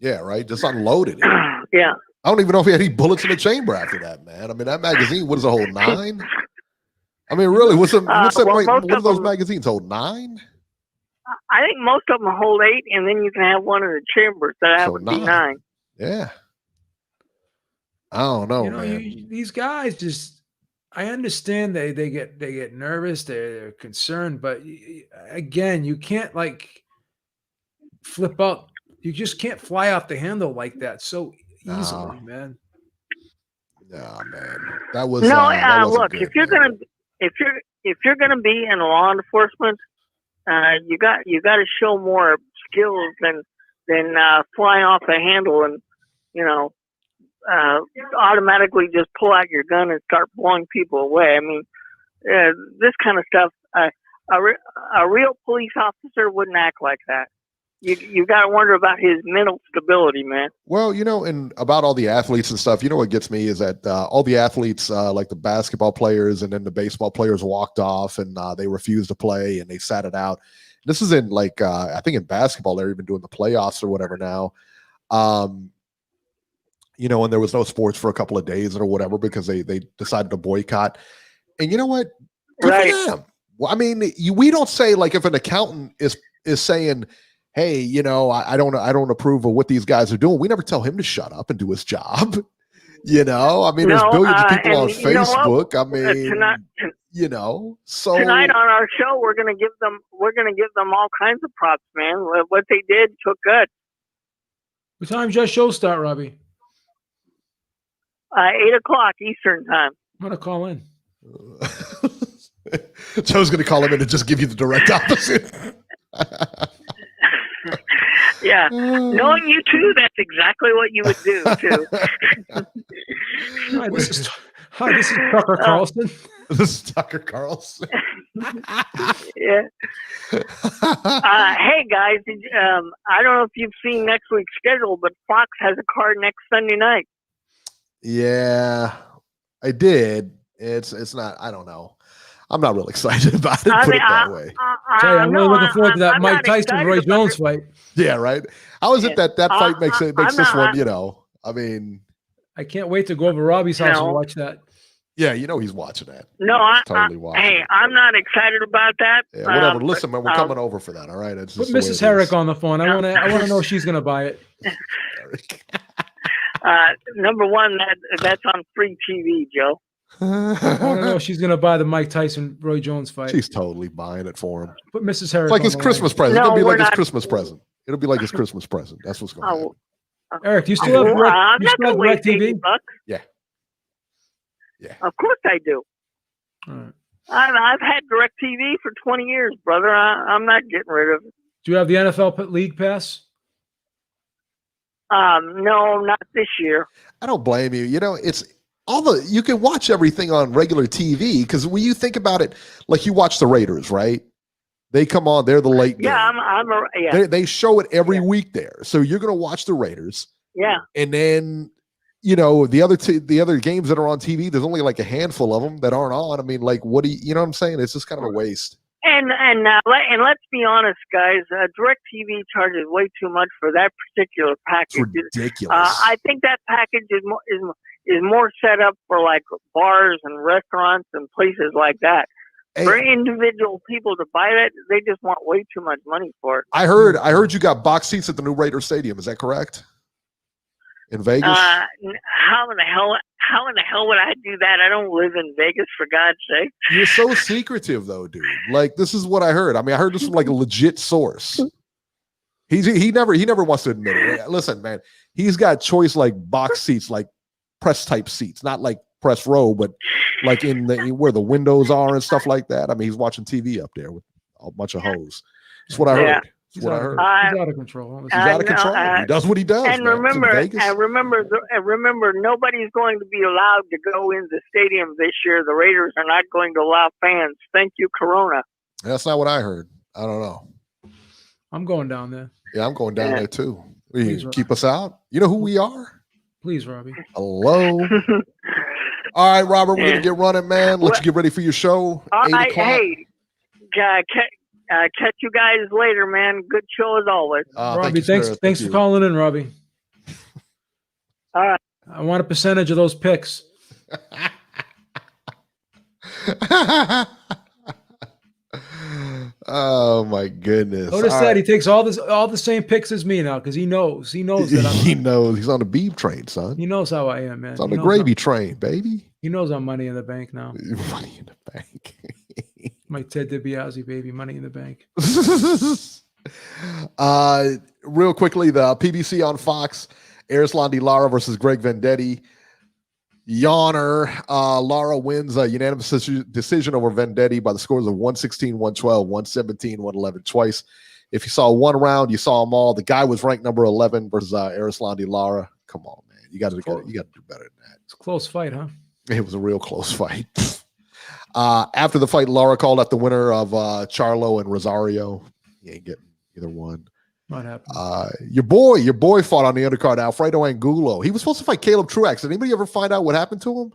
Speaker 3: Yeah, right. Just unloaded it.
Speaker 5: Yeah.
Speaker 3: I don't even know if he had any bullets in the chamber after that, man. I mean, that magazine, what does it hold? 9? I mean, really, what do those magazines hold? 9?
Speaker 5: I think most of them hold 8, and then you can have one in the chamber, so that would be 9.
Speaker 3: Yeah. I don't know, man.
Speaker 4: These guys just. I understand they get nervous, they're concerned, but again, you can't flip out. You just can't fly off the handle like that so easily, man.
Speaker 3: Nah, man. That was
Speaker 5: look.
Speaker 3: Good,
Speaker 5: if you're gonna be in law enforcement, you got to show more skills than flying off the handle and automatically just pull out your gun and start blowing people away. I mean, this kind of stuff. A real police officer wouldn't act like that. You got to wonder about his mental stability, man.
Speaker 3: Well, and about all the athletes and stuff, what gets me is that all the athletes, like the basketball players and then the baseball players, walked off and they refused to play and they sat it out. This is in I think in basketball, they're even doing the playoffs or whatever now. And there was no sports for a couple of days or whatever because they decided to boycott. And you know what? Good for them. Well, I mean, we don't say if an accountant is saying, hey, I don't approve of what these guys are doing. We never tell him to shut up and do his job. You know, I mean, there's billions of people on Facebook. I mean, so
Speaker 5: tonight on our show, we're gonna give them all kinds of props, man. What they did took good.
Speaker 4: What time's your show start, Robbie?
Speaker 5: 8 o'clock Eastern time.
Speaker 4: I'm gonna call in.
Speaker 3: Joe's going to call him in and just give you the direct opposite.
Speaker 5: Yeah, knowing you too, that's exactly what you would do too.
Speaker 4: Hi, this is Tucker Carlson.
Speaker 3: This is Tucker Carlson.
Speaker 5: Yeah. Hey guys, I don't know if you've seen next week's schedule, but Fox has a card next Sunday night.
Speaker 3: Yeah, I did. It's not. I don't know. I'm not really excited about it. Put it that way.
Speaker 4: I'm really looking forward to that Mike Tyson Roy Jones fight.
Speaker 3: Yeah, right. How is it that fight makes this one? You know, I mean,
Speaker 4: I can't wait to go over Robbie's house and watch that.
Speaker 3: Yeah, you know he's watching that.
Speaker 5: No,
Speaker 3: totally watching.
Speaker 5: Hey, I'm not excited about that.
Speaker 3: Yeah, whatever. Listen, man, we're coming over for that. All right. It's
Speaker 4: put Mrs. Herrick on the phone. I want to know if she's going to buy it.
Speaker 5: Number one, that's on free TV, Joe.
Speaker 4: I want to know if she's going to buy the Mike Tyson Roy Jones fight.
Speaker 3: She's totally buying it for him.
Speaker 4: Put Mrs. Herrick.
Speaker 3: It's like his Christmas present.
Speaker 5: No,
Speaker 3: It'll be like his Christmas present. It'll be like his Christmas present. That's what's going to happen.
Speaker 4: Eric, do you still have Direct TV?
Speaker 3: Yeah.
Speaker 5: Of course I do.
Speaker 4: All right.
Speaker 5: I've had Direct TV for 20 years, brother. I'm not getting rid of it.
Speaker 4: Do you have the NFL League Pass?
Speaker 5: No, not this year.
Speaker 3: I don't blame you. You know, it's you can watch everything on regular TV because when you think about it, like you watch the Raiders, right? They come on, they're the late game.
Speaker 5: Yeah,
Speaker 3: They show it every week there. So you're going to watch the Raiders.
Speaker 5: Yeah.
Speaker 3: And then, you know, the other games that are on TV, there's only like a handful of them that aren't on. I mean, like, what do you know what I'm saying? It's just kind of a waste.
Speaker 5: And let's be honest, guys. DirecTV charges way too much for that particular package.
Speaker 3: It's ridiculous.
Speaker 5: I think that package is more set up for like bars and restaurants and places like that. Hey, for individual people to buy that, they just want way too much money for it.
Speaker 3: I heard you got box seats at the new Raider Stadium. Is that correct? In Vegas?
Speaker 5: How in the hell would I do that? I don't live in Vegas, for God's sake.
Speaker 3: You're so secretive, though, dude. Like, this is what I heard. I mean, I heard this from like a legit source. He never wants to admit it. Listen, man, he's got choice like box seats, like press type seats, not like press row, but like in where the windows are and stuff like that. I mean, he's watching TV up there with a bunch of hoes. That's what I heard. That's what I heard.
Speaker 4: He's out of control.
Speaker 3: He's out of control. He does what he does.
Speaker 5: And remember, nobody's going to be allowed to go in the stadium this year. The Raiders are not going to allow fans. Thank you, Corona.
Speaker 3: That's not what I heard. I don't know.
Speaker 4: I'm going down there.
Speaker 3: Yeah, I'm going down there too. You keep us out. You know who we are?
Speaker 4: Please, Robbie.
Speaker 3: Hello. All right, Robert, we're going to get running, man. Let you get ready for your show. 8 o'clock.
Speaker 5: Hey, catch you guys later, man. Good show as always.
Speaker 4: Robbie, thanks for calling in, Robbie.
Speaker 5: All right.
Speaker 4: I want a percentage of those picks.
Speaker 3: Oh my goodness!
Speaker 4: Notice that he takes all the same picks as me now because he knows that
Speaker 3: he knows he's on the Beeb train, son.
Speaker 4: He knows how I am, man.
Speaker 3: It's on the gravy train, baby.
Speaker 4: He knows I'm money in the bank now.
Speaker 3: Money in the bank.
Speaker 4: My Ted DiBiase, baby, money in the bank.
Speaker 3: Real quickly, the PBC on Fox: Erislandy Lara versus Greg Vendetti. Yawner. Lara wins a unanimous decision over Vendetti by the scores of 116, 112, 117, 111 twice. If you saw one round, you saw them all. The guy was ranked number 11 versus Erislandy Lara. Come on, man. You got to do better than that.
Speaker 4: It's a close fight, huh?
Speaker 3: It was a real close fight. After the fight, Lara called out the winner of Charlo and Rosario. He ain't getting either one.
Speaker 4: What happened?
Speaker 3: Your boy fought on the undercard, Alfredo Angulo. He was supposed to fight Caleb Truax. Did anybody ever find out what happened to him?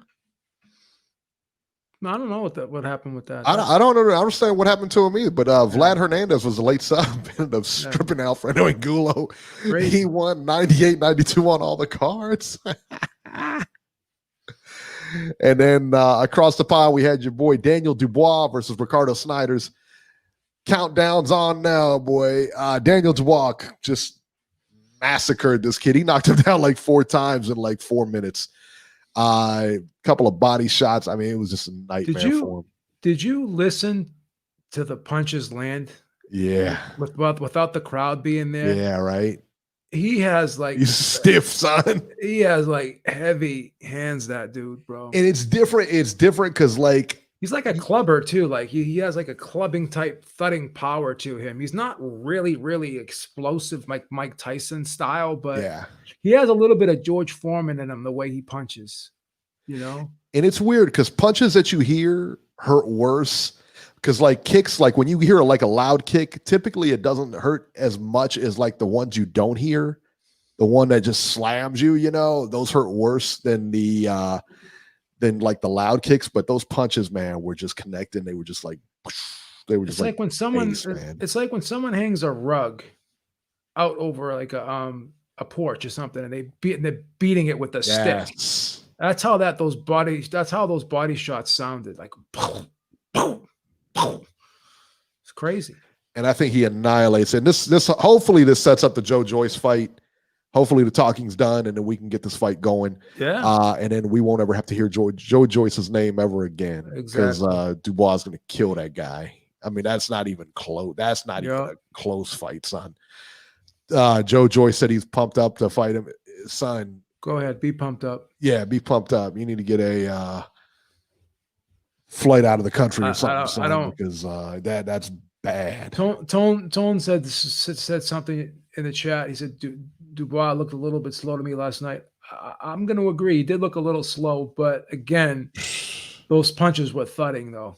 Speaker 4: I don't know what happened with that.
Speaker 3: I don't understand what happened to him either. But Vlad Hernandez was the late sub, ended up stripping Alfredo Angulo. Crazy. He won 98-92 on all the cards. And then across the pile, we had your boy Daniel Dubois versus Ricardo Snyder's. Countdown's on now, boy. Daniel Dubois just massacred this kid. He knocked him down like 4 times in like 4 minutes. Couple of body shots. I mean, it was just a nightmare for him.
Speaker 4: Did you listen to the punches land?
Speaker 3: Yeah.
Speaker 4: Without the crowd being there.
Speaker 3: Yeah, right.
Speaker 4: He has like
Speaker 3: he's stiff, son.
Speaker 4: He has like heavy hands, that dude, bro.
Speaker 3: And it's different. It's different because like
Speaker 4: he's like a clubber too. Like he has like a clubbing type thudding power to him. He's not really explosive like Mike Tyson style, but
Speaker 3: yeah,
Speaker 4: he has a little bit of George Foreman in him, the way he punches, you know?
Speaker 3: And it's weird because punches that you hear hurt worse. Because like kicks, like when you hear like a loud kick, typically it doesn't hurt as much as like the ones you don't hear. The one that just slams you, you know, those hurt worse than like the loud kicks. But those punches, man, were just connecting. They were just like,
Speaker 4: it's like when someone, it's like when someone hangs a rug out over like a porch or something, and they're beating it with a stick. That's how those body shots sounded, like boom, boom. It's crazy.
Speaker 3: And I think he annihilates it. And this hopefully this sets up the Joe Joyce fight. Hopefully the talking's done and then we can get this fight going.
Speaker 4: Yeah.
Speaker 3: And then we won't ever have to hear Joe Joyce's name ever again. Because Dubois is going to kill that guy. I mean, that's not even close. That's not even a close fight, son. Joe Joyce said he's pumped up to fight him. Son.
Speaker 4: Go ahead. Be pumped up.
Speaker 3: Yeah, be pumped up. You need to get a flight out of the country or something, because that's bad.
Speaker 4: Tone said something in the chat. He said Dubois looked a little bit slow to me last night. I'm going to agree. He did look a little slow, but again, those punches were thudding though.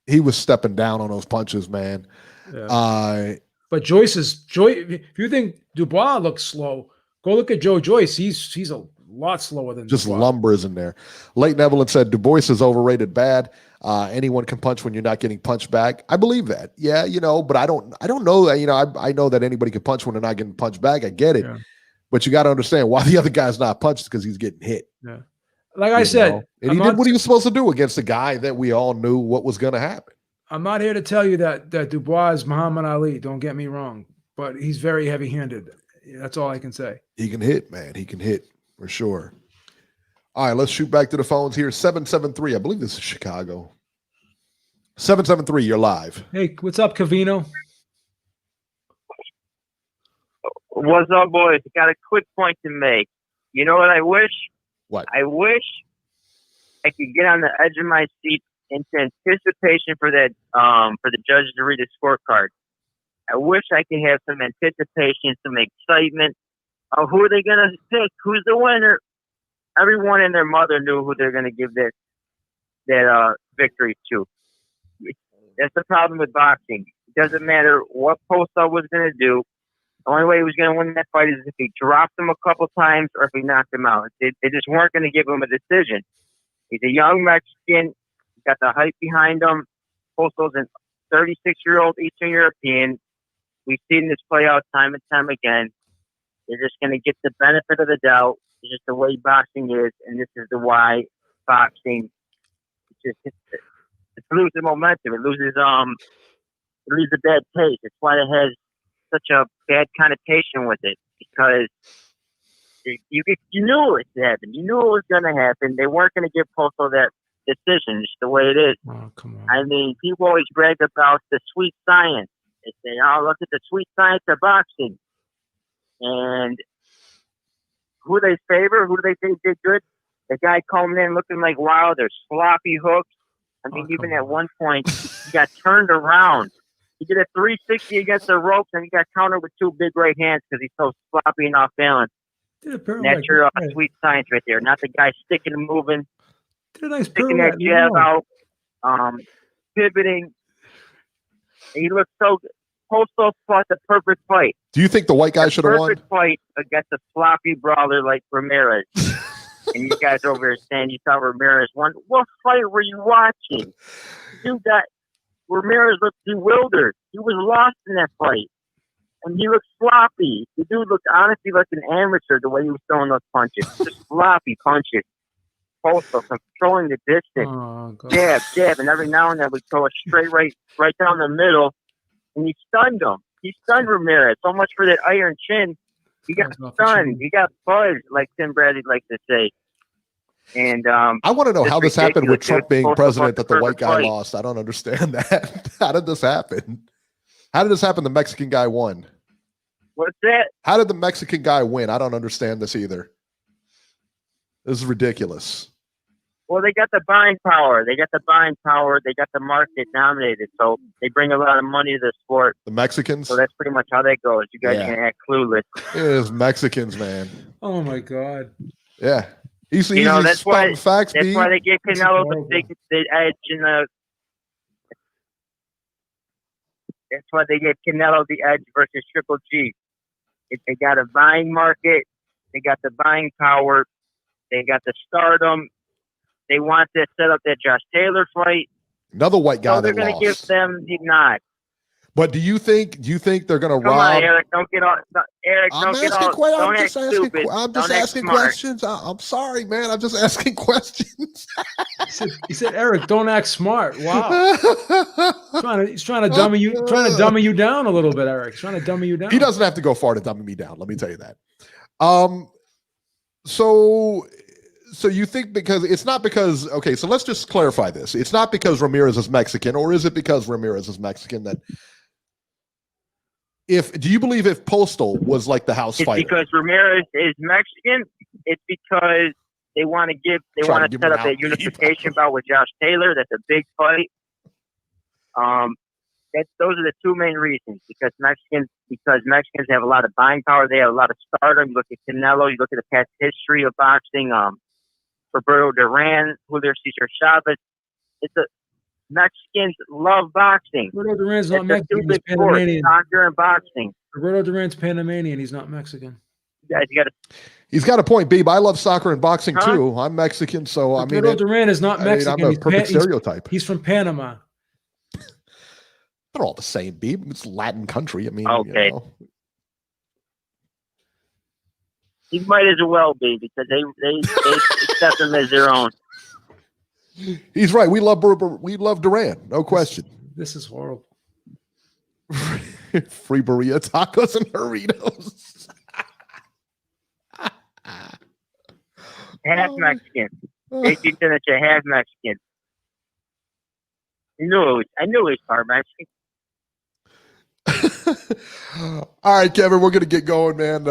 Speaker 3: He was stepping down on those punches, man.
Speaker 4: Yeah. But if you think Dubois looks slow, go look at Joe Joyce. He's a lot slower than
Speaker 3: just
Speaker 4: Dubois.
Speaker 3: Lumbers in there. Leighton Evelyn said Dubois is overrated bad. Anyone can punch when you're not getting punched back. I believe that. Yeah, you know, but I don't know that, you know, I know that anybody can punch when they're not getting punched back. I get it. Yeah. But you got to understand why the other guy's not punched, because he's getting hit.
Speaker 4: Yeah. Like I said,
Speaker 3: and he did what he was supposed to do against a guy that we all knew what was going to happen.
Speaker 4: I'm not here to tell you that Dubois is Muhammad Ali. Don't get me wrong, but he's very heavy-handed. That's all I can say.
Speaker 3: He can hit, man. He can hit for sure. All right, let's shoot back to the phones here. 773. I believe this is Chicago. 773, you're live.
Speaker 4: Hey, what's up, Cavino?
Speaker 6: What's up, boys? Got a quick point to make. You know what I wish?
Speaker 3: What?
Speaker 6: I wish I could get on the edge of my seat into anticipation for that, for the judges to read the scorecard. I wish I could have some anticipation, some excitement of who are they going to pick, who's the winner. Everyone and their mother knew who they're going to give that victory to. That's the problem with boxing. It doesn't matter what Postal was going to do. The only way he was going to win that fight is if he dropped him a couple times or if he knocked him out. They just weren't going to give him a decision. He's a young Mexican. He's got the hype behind him. Postal's a 36-year-old Eastern European. We've seen this play out time and time again. They're just going to get the benefit of the doubt. It's just the way boxing is, and this is the why boxing it loses momentum. It loses a bad taste. It's why it has such a bad connotation with it, because you knew it happened. You knew it was going to happen. They weren't going to give Postal that decision. It's the way it is.
Speaker 4: Oh, come on.
Speaker 6: I mean, people always brag about the sweet science. They say, "Oh, look at the sweet science of boxing." And who they favor, who do they think did good? The guy coming in looking like Wilder, sloppy hooks. I mean, even at one point, he got turned around. He did a 360 against the ropes, and he got countered with two big right hands because he's so sloppy and off balance. That's your sweet science right there. Not the guy sticking and moving, sticking that jab out, pivoting. He looked so good. Postal fought the perfect fight.
Speaker 3: Do you think the white guy should have won?
Speaker 6: Perfect fight against a sloppy brawler like Ramirez. And you guys over here saying you thought Ramirez won. What fight were you watching? Ramirez looked bewildered. He was lost in that fight. And he looked sloppy. The dude looked honestly like an amateur the way he was throwing those punches. Just sloppy punches. Postal controlling the distance. Jab, and every now and then we throw a straight right down the middle. And he stunned him. He stunned Ramirez. So much for that iron chin. He got stunned. He got buzzed, like Tim Bradley likes to say. And
Speaker 3: I want to know
Speaker 6: it's
Speaker 3: how this happened with
Speaker 6: ridiculous.
Speaker 3: Trump being
Speaker 6: Postal
Speaker 3: president
Speaker 6: bought
Speaker 3: that the white
Speaker 6: perfect
Speaker 3: guy
Speaker 6: fight.
Speaker 3: lost. I don't understand that. How did this happen? How did this happen? The Mexican guy won.
Speaker 6: What's that?
Speaker 3: How did the Mexican guy win? I don't understand this either. This is ridiculous.
Speaker 6: Well, they got the buying power. They got the market dominated. So they bring a lot of money to the sport.
Speaker 3: The Mexicans?
Speaker 6: So that's pretty much how that goes. You guys
Speaker 3: Yeah.
Speaker 6: can act clueless.
Speaker 3: It is Mexicans, man.
Speaker 4: Oh my God.
Speaker 3: Yeah. He's
Speaker 6: That's why
Speaker 3: facts,
Speaker 6: that's why they give Canelo the edge in the. That's why they give Canelo the edge versus Triple G. They got a buying market. They got the buying power. They got the stardom. They want to set up that Josh Taylor fight.
Speaker 3: Another white guy
Speaker 6: So they're
Speaker 3: that
Speaker 6: going to give
Speaker 3: lost.
Speaker 6: them the nod.
Speaker 3: But do you think they're going to
Speaker 6: Come
Speaker 3: rob?
Speaker 6: on, Eric. Don't get all. Eric,
Speaker 3: I'm
Speaker 6: don't get
Speaker 3: asking
Speaker 6: all.
Speaker 3: questions.
Speaker 6: Don't
Speaker 3: I'm
Speaker 6: act
Speaker 3: just asking.
Speaker 6: stupid.
Speaker 3: I'm just
Speaker 6: Don't act
Speaker 3: asking
Speaker 6: smart.
Speaker 3: questions. I'm sorry, man. I'm just asking questions.
Speaker 4: He said, Eric, don't act smart. Wow. He's trying to dummy you down a little bit, Eric. He's trying to dummy you down.
Speaker 3: He doesn't have to go far to dummy me down. Let me tell you that. So you think because it's not because, okay, so let's just clarify this. It's not because Ramirez is Mexican, or is it because Ramirez is Mexican that do you believe if Postal was like the house
Speaker 6: It's
Speaker 3: fighter?
Speaker 6: because Ramirez is Mexican. It's because they want to set up that unification bout with Josh Taylor. That's a big fight. Those are the two main reasons. Because Mexicans have a lot of buying power. They have a lot of stardom. You look at Canelo. You look at the past history of boxing. Roberto Duran, Julio Cesar Chavez. Mexicans love boxing.
Speaker 4: Roberto Duran's not Mexican. He's
Speaker 6: Two big sports,
Speaker 4: Panamanian.
Speaker 6: soccer and boxing.
Speaker 4: Roberto Duran's Panamanian. He's not Mexican.
Speaker 6: You guys got to.
Speaker 3: He's got a point, Beeb. I love soccer and boxing
Speaker 6: Huh?
Speaker 3: too. I'm Mexican, so
Speaker 4: Roberto Duran is not Mexican.
Speaker 3: I'm a perfect stereotype.
Speaker 4: He's from Panama.
Speaker 3: They're all the same, Beeb. It's Latin country. I mean,
Speaker 6: Okay. He might as well be because they accept him as their own.
Speaker 3: He's right. We love Duran, no question.
Speaker 4: This is horrible.
Speaker 3: Free burrito tacos and burritos.
Speaker 6: Half Mexican. They keep saying that you're half Mexican. I knew it was part Mexican.
Speaker 3: All right, Kevin, we're gonna get going, man.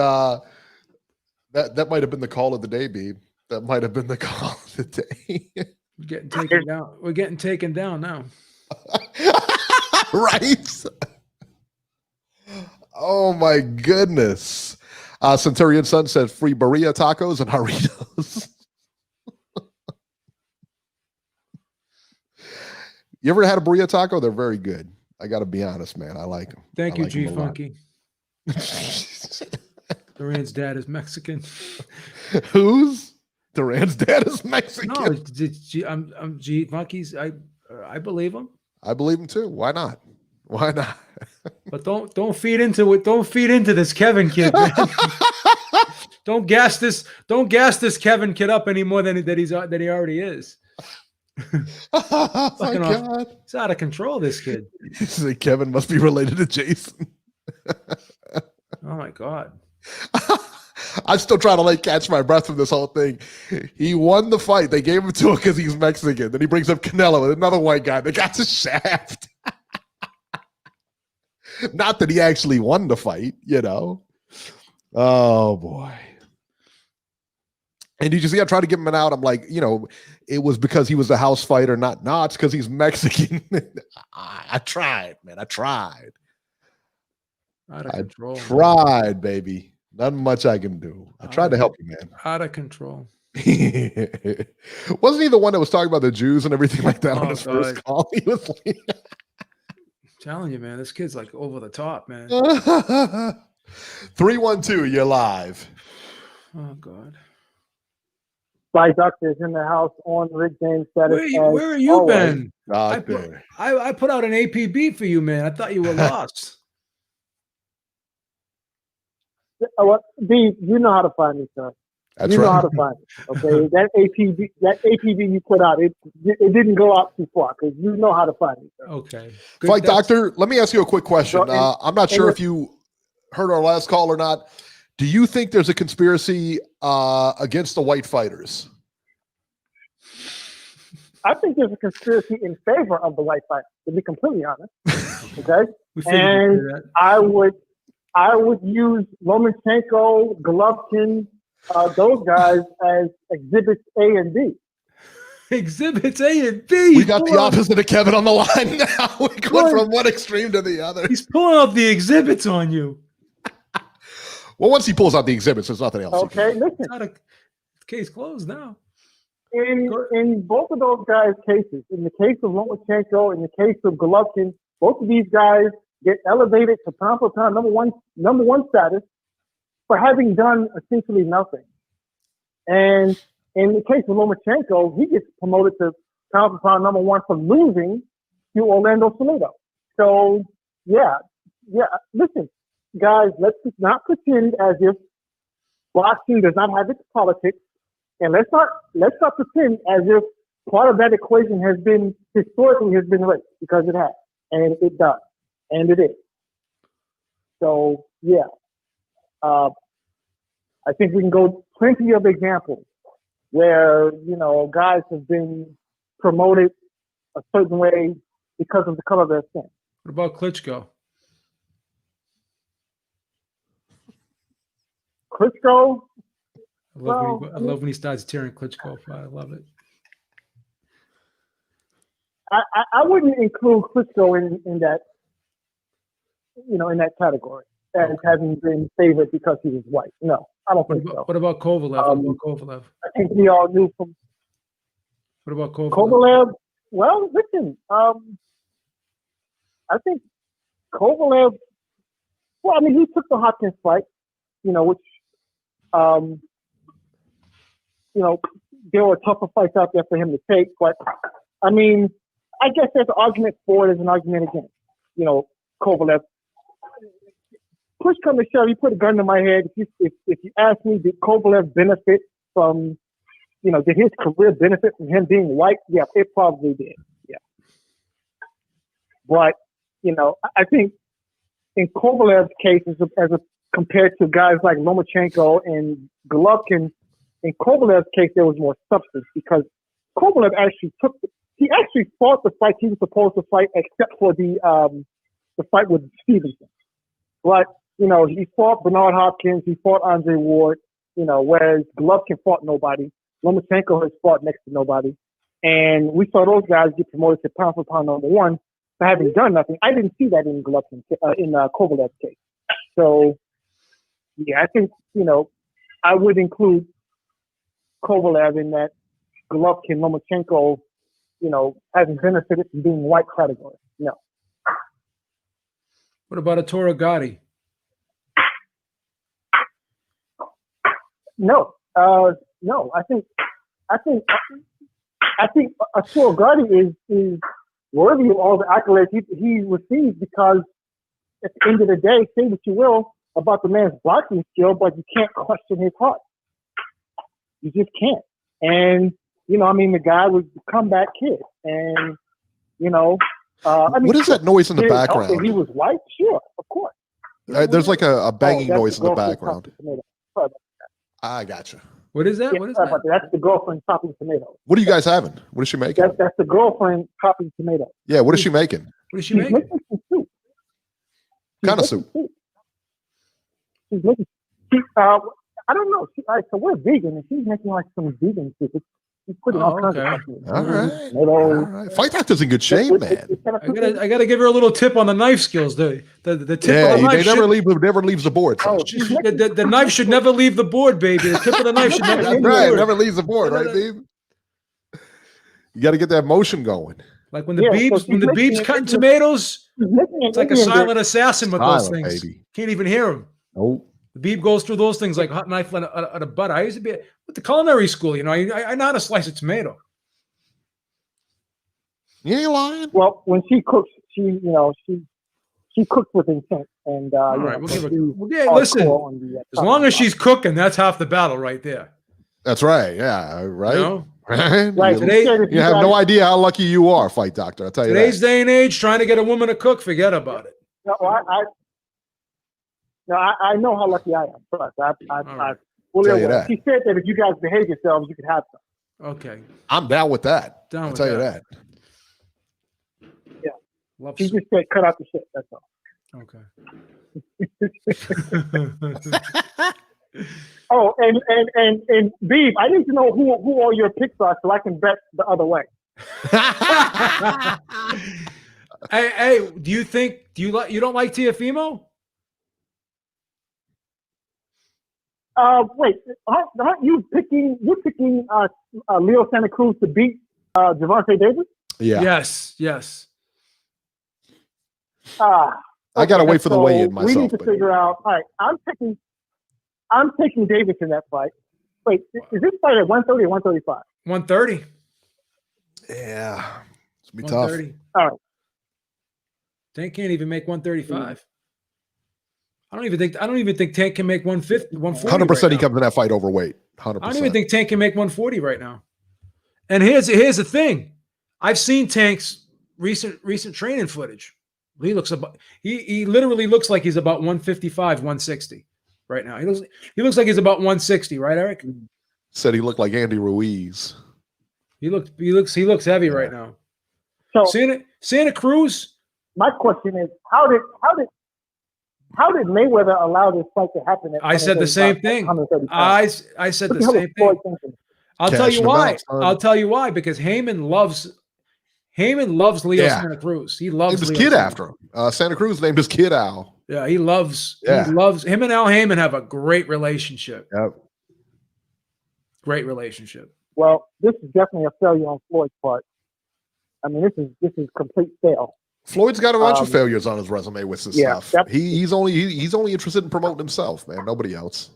Speaker 3: That might have been the call of the day, Beeb. That might have been the call of the day.
Speaker 4: We're getting taken down. We're getting taken down now.
Speaker 3: Right? Oh my goodness. Centurion Sun said free burrito tacos and Doritos. You ever had a burrito taco? They're very good. I got to be honest, man. I like them.
Speaker 4: Thank you, G Funky. Duran's dad is Mexican.
Speaker 3: Whose? Duran's dad is Mexican.
Speaker 4: No, I'm G Funky's. I believe him.
Speaker 3: I believe him too. Why not? Why not?
Speaker 4: But don't feed into it. Don't feed into this Kevin kid, man. Don't gas this Kevin kid up any more than he already is.
Speaker 3: Oh my God.
Speaker 4: He's out of control, this kid.
Speaker 3: Kevin must be related to Jason.
Speaker 4: Oh my God.
Speaker 3: I'm still trying to catch my breath from this whole thing. He won the fight. They gave him to him because he's Mexican. Then he brings up Canelo, another white guy. They got the shaft. Not that he actually won the fight, Oh boy. And did you see I tried to give him an out? I'm like, it was because he was a house fighter, not it's because he's Mexican. I tried, man. I tried.
Speaker 4: Out of control.
Speaker 3: Tried, baby. Not much I can do. I tried to help you, man.
Speaker 4: Out of control.
Speaker 3: Wasn't he the one that was talking about the Jews and everything like that on his first call? He was like,
Speaker 4: I'm telling you, man, this kid's over the top, man.
Speaker 3: 312, you're live.
Speaker 4: Oh God.
Speaker 7: By Doctors in the house on Rick James status.
Speaker 4: Where are you been? I put out an APB for you, man. I thought you were lost.
Speaker 7: Beeb, you know how to find me, sir.
Speaker 3: That's
Speaker 7: you know
Speaker 3: right.
Speaker 7: how to find me. Okay, that APB you put out, it didn't go out too far because you know how to find me, sir.
Speaker 4: Okay.
Speaker 3: Fight Doctor, let me ask you a quick question. I'm not sure if you heard our last call or not. Do you think there's a conspiracy against the white fighters?
Speaker 7: I think there's a conspiracy in favor of the white fight, to be completely honest. Okay? And I would use Lomachenko, Golovkin, those guys as exhibits A and B.
Speaker 4: Exhibits A and B.
Speaker 3: We got the opposite of Kevin on the line now. We went from one extreme to the other.
Speaker 4: He's pulling out the exhibits on you.
Speaker 3: Well, once he pulls out the exhibits, there's nothing else.
Speaker 7: Okay, listen.
Speaker 4: It's not a case closed now.
Speaker 7: In both of those guys' cases, in the case of Lomachenko, in the case of Golovkin, both of these guys get elevated to pound for pound number one status for having done essentially nothing. And in the case of Lomachenko, he gets promoted to pound for pound number one for losing to Orlando Salido. So, yeah. Listen, guys, let's not pretend as if boxing does not have its politics, and let's not pretend as if part of that equation has been historically race, because it has, and it does, and it is. So, yeah, I think we can go plenty of examples where, guys have been promoted a certain way because of the color of their skin.
Speaker 4: What about Klitschko?
Speaker 7: Klitschko?
Speaker 4: I love when he starts tearing Klitschko apart. I love it.
Speaker 7: I wouldn't include Klitschko in that, in that category as having been favored because he was white. No, I don't think so.
Speaker 4: What about Kovalev? I
Speaker 7: think we all knew from.
Speaker 4: What about Kovalev?
Speaker 7: Kovalev? Well, listen, I think Kovalev. Well, I mean, he took the Hopkins fight, which, there were tougher fights out there for him to take. But I mean, I guess there's an argument for it, there's an argument against. Kovalev. Push come to shove, you put a gun to my head. If you ask me, did Kovalev benefit from, did his career benefit from him being white? Yeah, it probably did. Yeah. But, I think in Kovalev's case, compared to guys like Lomachenko and Golovkin, in Kovalev's case, there was more substance because Kovalev actually fought the fight he was supposed to fight, except for the fight with Stevenson. But, he fought Bernard Hopkins, he fought Andre Ward, whereas Golovkin fought nobody. Lomachenko has fought next to nobody. And we saw those guys get promoted to pound for pound number one for having done nothing. I didn't see that in Kovalev's case. So, yeah, I think, I would include Kovalev in that Golovkin, Lomachenko, hasn't benefited from being white category. No.
Speaker 4: What about Arturo Gatti?
Speaker 7: No. No. I think Arturo Gatti is worthy of all the accolades he receives because at the end of the day, say what you will about the man's boxing skill, but you can't question his heart. You just can't. And, the guy was a comeback kid. And,
Speaker 3: what is that noise in the background?
Speaker 7: If he was white, sure, of course.
Speaker 3: There's like a banging noise in the background. I gotcha.
Speaker 4: What is that?
Speaker 7: Yeah,
Speaker 4: what is that?
Speaker 7: That's the girlfriend chopping tomatoes.
Speaker 3: What are you guys having? What is she making?
Speaker 7: That's the girlfriend chopping tomatoes.
Speaker 3: Yeah, what is she making?
Speaker 4: What is she making?
Speaker 7: Making some soup.
Speaker 3: Kind of soup.
Speaker 7: She's making. I don't know. So we're vegan, and she's making like some vegan soup. She's putting all kinds of stuff in it.
Speaker 3: All right. Fight Doctor's in good shape, man.
Speaker 4: I gotta give her a little tip on the knife skills. The tip of the knife
Speaker 3: never leaves the board.
Speaker 4: The knife should never leave the board, baby. The tip of the knife should never leave the board.
Speaker 3: It never leaves the board, right, Beeb? You got to get that motion going.
Speaker 4: Like when the Beeb's cutting tomatoes, it's like a silent assassin with those things. Baby. Can't even hear him.
Speaker 3: Nope.
Speaker 4: The Beeb goes through those things like hot knife on a butter. I used to be with the culinary school, I know how to slice a tomato.
Speaker 3: You ain't lying.
Speaker 7: Well, when she cooks, she cooks with intent. And
Speaker 4: all right, listen. As long as she's cooking, that's half the battle right there.
Speaker 3: That's right. Yeah, right.
Speaker 7: Right.
Speaker 3: You have no idea how lucky you are, Fight Doctor. I'll tell you that.
Speaker 4: Today's day and age, trying to get a woman to cook, forget about it.
Speaker 7: No, I know how lucky I am. Trust. I fully aware. She said that if you guys behave yourselves, you could have some.
Speaker 4: Okay.
Speaker 3: I'm down with that.
Speaker 4: Down
Speaker 3: I'll
Speaker 4: with
Speaker 3: tell you
Speaker 4: that.
Speaker 7: Yeah.
Speaker 4: Love
Speaker 7: He
Speaker 4: soup.
Speaker 7: just said cut out the shit. That's all.
Speaker 4: Okay.
Speaker 7: Oh, and Beeb, I need to know who all your picks are so I can bet the other way.
Speaker 4: Hey, you don't like Teofimo?
Speaker 7: Wait, aren't you picking? You're picking Leo Santa Cruz to beat Gervonta Davis?
Speaker 3: Yeah.
Speaker 4: Yes.
Speaker 3: I gotta wait for the weigh-in myself.
Speaker 7: We need to figure out. All right, I'm taking Davis in that fight. Wait, is this fight at 130 or 135?
Speaker 4: 130.
Speaker 3: Yeah, it's gonna be tough.
Speaker 4: 130.
Speaker 7: All right.
Speaker 4: Tank can't even make 135. I don't even think Tank can make 150, 140.
Speaker 3: 100% he comes in that fight overweight. 100%.
Speaker 4: I don't even think Tank can make 140 right now. And here's the thing. I've seen Tank's recent training footage. He literally looks like he's about 155, 160 right now. He looks like he's about 160, right, Eric?
Speaker 3: Said he looked like Andy Ruiz.
Speaker 4: He looks heavy right now.
Speaker 7: So
Speaker 4: Santa Cruz.
Speaker 7: My question is, how did Mayweather allow this fight to happen?
Speaker 4: I said the same thing. I said the same thing. I'll tell you why. I'll tell you why. Because Heyman loves Leo Santa Cruz. He loves
Speaker 3: his
Speaker 4: Leo
Speaker 3: kid
Speaker 4: Santa
Speaker 3: after him. Santa Cruz named his kid Al.
Speaker 4: Yeah, he loves him and Al Heyman have a great relationship.
Speaker 3: Yep.
Speaker 4: Great relationship.
Speaker 7: Well, this is definitely a failure on Floyd's part. I mean, this is complete fail.
Speaker 3: Floyd's got a bunch of failures on his resume with this stuff.
Speaker 7: Yep.
Speaker 3: He's only interested in promoting himself, man. Nobody else.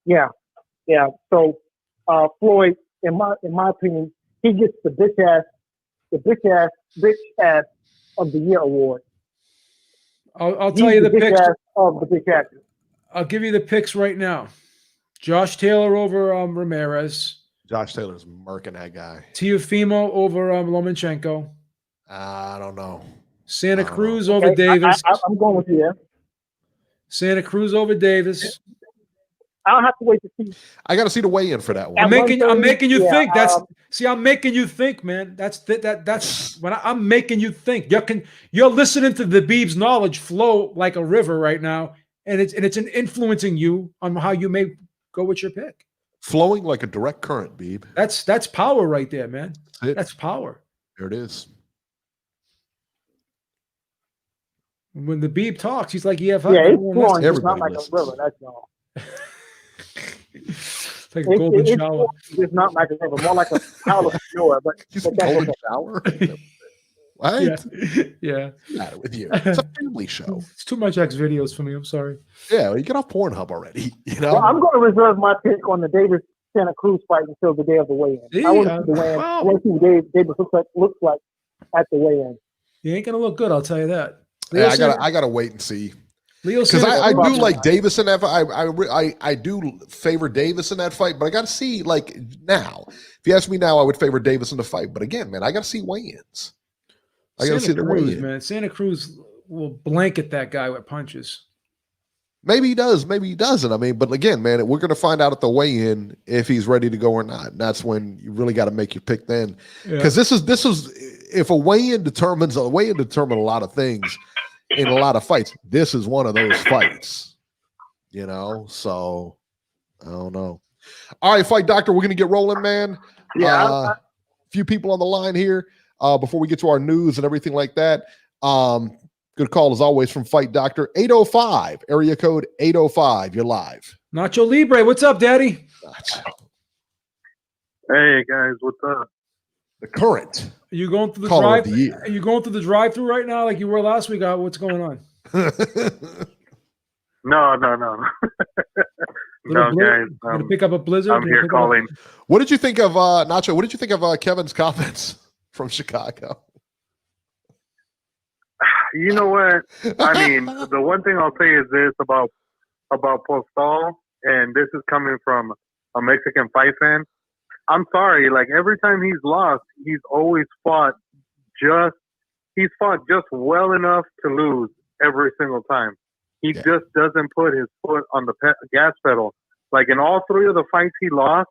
Speaker 7: Yeah. So Floyd, in my opinion, he gets the bitch ass of the year award.
Speaker 4: I'll tell you the picks
Speaker 7: of the bitch ass.
Speaker 4: I'll give you the picks right now. Josh Taylor over Ramirez.
Speaker 3: Josh Taylor's murking that guy.
Speaker 4: Teofimo over Lomachenko.
Speaker 3: I don't know.
Speaker 4: Santa Cruz over Davis.
Speaker 7: I'm going with you there.
Speaker 4: Santa Cruz over Davis.
Speaker 7: I don't have to wait to see.
Speaker 3: I got to see the weigh-in for that one.
Speaker 4: I'm making you think. I'm making you think, man. That's when I'm making you think. You're listening to the Beeb's knowledge flow like a river right now, and it's influencing you on how you may go with your pick.
Speaker 3: Flowing like a direct current, Beeb.
Speaker 4: That's power right there, man. That's power.
Speaker 3: There it is.
Speaker 4: When the Beeb talks, he's like
Speaker 7: it's flowing. It's not like a river. That's all.
Speaker 4: It's like a golden shower.
Speaker 7: It's not like a river, more like a pile of snow. But
Speaker 3: golden shower. What?
Speaker 4: Yeah.
Speaker 3: What's the matter with you? It's a family show.
Speaker 4: It's too much X videos for me. I'm sorry.
Speaker 3: Yeah, well, you get off Pornhub already. You know.
Speaker 7: Well, I'm going to reserve my pick on the Davis Santa Cruz fight until the day of the weigh-in. I want to see the weigh-in. I want to see what Davis looks like at the weigh-in.
Speaker 4: He ain't gonna look good. I'll tell you that.
Speaker 3: Yeah, I gotta wait and see. Because I do like Davis in that fight. I do favor Davis in that fight, but I got to see like now. If you ask me now, I would favor Davis in the fight. But again, man, I got to see weigh-ins. I got to see the weigh-in.
Speaker 4: Man, Santa Cruz will blanket that guy with punches.
Speaker 3: Maybe he does, maybe he doesn't. I mean, but again, man, we're going to find out at the weigh-in if he's ready to go or not. And that's when you really got to make your pick then. Because this is if a weigh-in determines a lot of things in a lot of fights. This is one of those fights, you know. So I don't know. All right, Fight Doctor, we're going to get rolling, man.
Speaker 7: Yeah.
Speaker 3: A few people on the line here before we get to our news and everything like that. Good call as always from Fight Doctor. 805, area code 805. You're live.
Speaker 4: Nacho Libre, what's up, Daddy?
Speaker 8: Hey guys, what's up?
Speaker 3: The current.
Speaker 4: Are you going through the
Speaker 3: caller
Speaker 4: drive?
Speaker 3: of the year.
Speaker 4: Are you going through the drive-through right now, like you were last week? What's going on?
Speaker 8: No. No, guys.
Speaker 4: Gonna pick up a blizzard.
Speaker 8: I'm here calling.
Speaker 3: What did you think of Nacho? What did you think of Kevin's comments from Chicago?
Speaker 8: You know what? I mean, the one thing I'll say is this about Postal, and this is coming from a Mexican fight fan. I'm sorry, like every time he's lost, he's always fought just well enough to lose every single time. He just doesn't put his foot on the gas pedal. Like in all three of the fights he lost,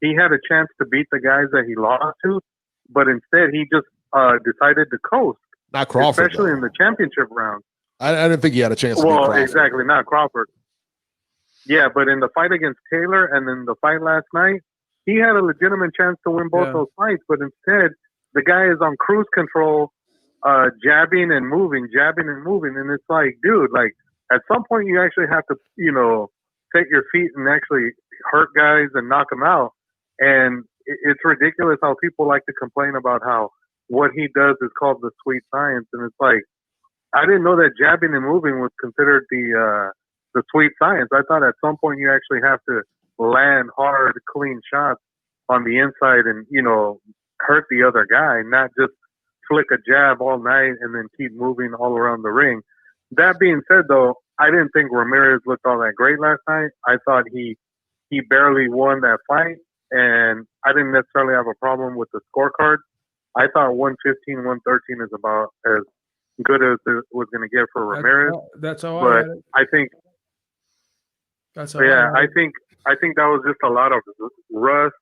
Speaker 8: he had a chance to beat the guys that he lost to, but instead he just decided to coast.
Speaker 3: Not Crawford,
Speaker 8: especially
Speaker 3: though.
Speaker 8: in the championship round.
Speaker 3: I didn't think he had a chance to beat
Speaker 8: Well,
Speaker 3: Crawford.
Speaker 8: exactly, not Crawford. Yeah, but in the fight against Taylor and then the fight last night, he had a legitimate chance to win both those fights, but instead the guy is on cruise control, jabbing and moving, and it's like, dude, like at some point you actually have to, you know, set your feet and actually hurt guys and knock them out. And it's ridiculous how people like to complain about how what he does is called the sweet science, and it's like, I didn't know that jabbing and moving was considered the sweet science. I thought at some point you actually have to land hard, clean shots on the inside and, you know, hurt the other guy, not just flick a jab all night and then keep moving all around the ring. That being said, though, I didn't think Ramirez looked all that great last night. I thought he barely won that fight, and I didn't necessarily have a problem with the scorecard. I thought 115, 113 is about as good as it was going to get for Ramirez.
Speaker 4: That's all.
Speaker 8: But I think.
Speaker 4: That's all.
Speaker 8: Yeah, I think that was just a lot of rust.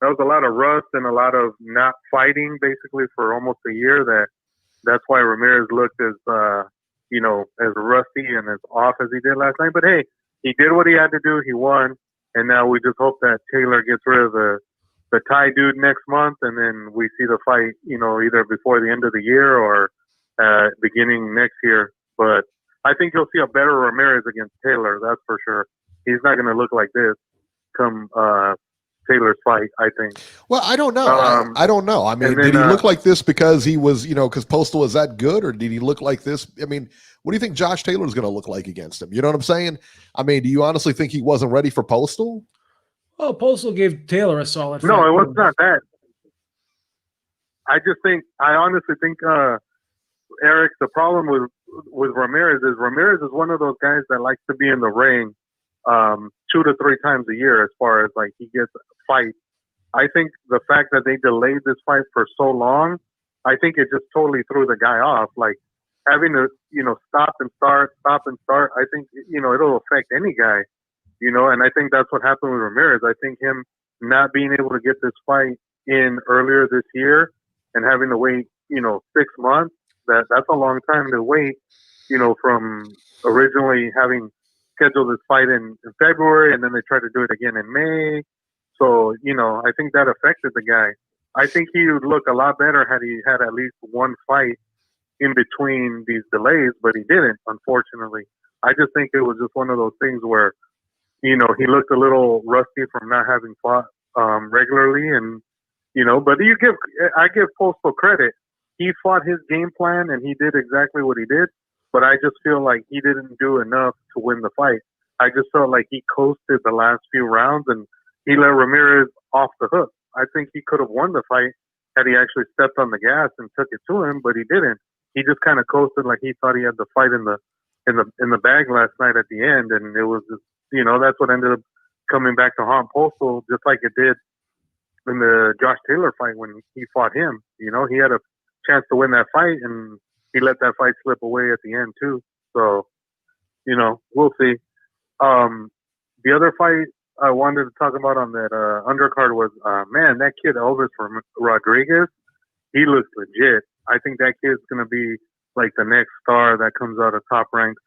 Speaker 8: That was a lot of rust and a lot of not fighting basically for almost a year. That's why Ramirez looked as you know, as rusty and as off as he did last night. But hey, he did what he had to do. He won, and now we just hope that Taylor gets rid of the Thai dude next month, and then we see the fight, you know, either before the end of the year or beginning next year. But I think you'll see a better Ramirez against Taylor. That's for sure. He's not going to look like this come Taylor's fight, I think.
Speaker 3: Well, I don't know. I don't know. I mean,
Speaker 8: then,
Speaker 3: did he look like this because he was, you know, because Postal was that good, or did he look like this? I mean, what do you think Josh Taylor's going to look like against him? You know what I'm saying? I mean, do you honestly think he wasn't ready for Postal?
Speaker 4: Well, Postal gave Taylor a solid fight.
Speaker 8: No, it was not that. I honestly think, Eric, the problem with Ramirez is one of those guys that likes to be in the ring 2 to 3 times a year as far as like he gets fights. I think the fact that they delayed this fight for so long, I think it just totally threw the guy off. Like having to, you know, stop and start. I think, you know, it'll affect any guy, you know, and I think that's what happened with Ramirez. I think him not being able to get this fight in earlier this year and having to wait, you know, 6 months, that's a long time to wait, you know, from originally having scheduled this fight in February, and then they tried to do it again in May. So, you know, I think that affected the guy. I think he would look a lot better had he had at least one fight in between these delays, but he didn't, unfortunately. I just think it was just one of those things where, you know, he looked a little rusty from not having fought regularly, and, you know, but I give Postal credit. He fought his game plan and he did exactly what he did, but I just feel like he didn't do enough to win the fight. I just felt like he coasted the last few rounds and he let Ramirez off the hook. I think he could have won the fight had he actually stepped on the gas and took it to him, but he didn't. He just kind of coasted like he thought he had the fight in the bag last night at the end, and it was just, you know, that's what ended up coming back to haunt Postal, just like it did in the Josh Taylor fight when he fought him. You know, he had a chance to win that fight, and he let that fight slip away at the end too. So, you know, we'll see. The other fight I wanted to talk about on that undercard was, man, that kid Elvis Rodriguez, he looks legit. I think that kid's going to be like the next star that comes out of Top Rank's,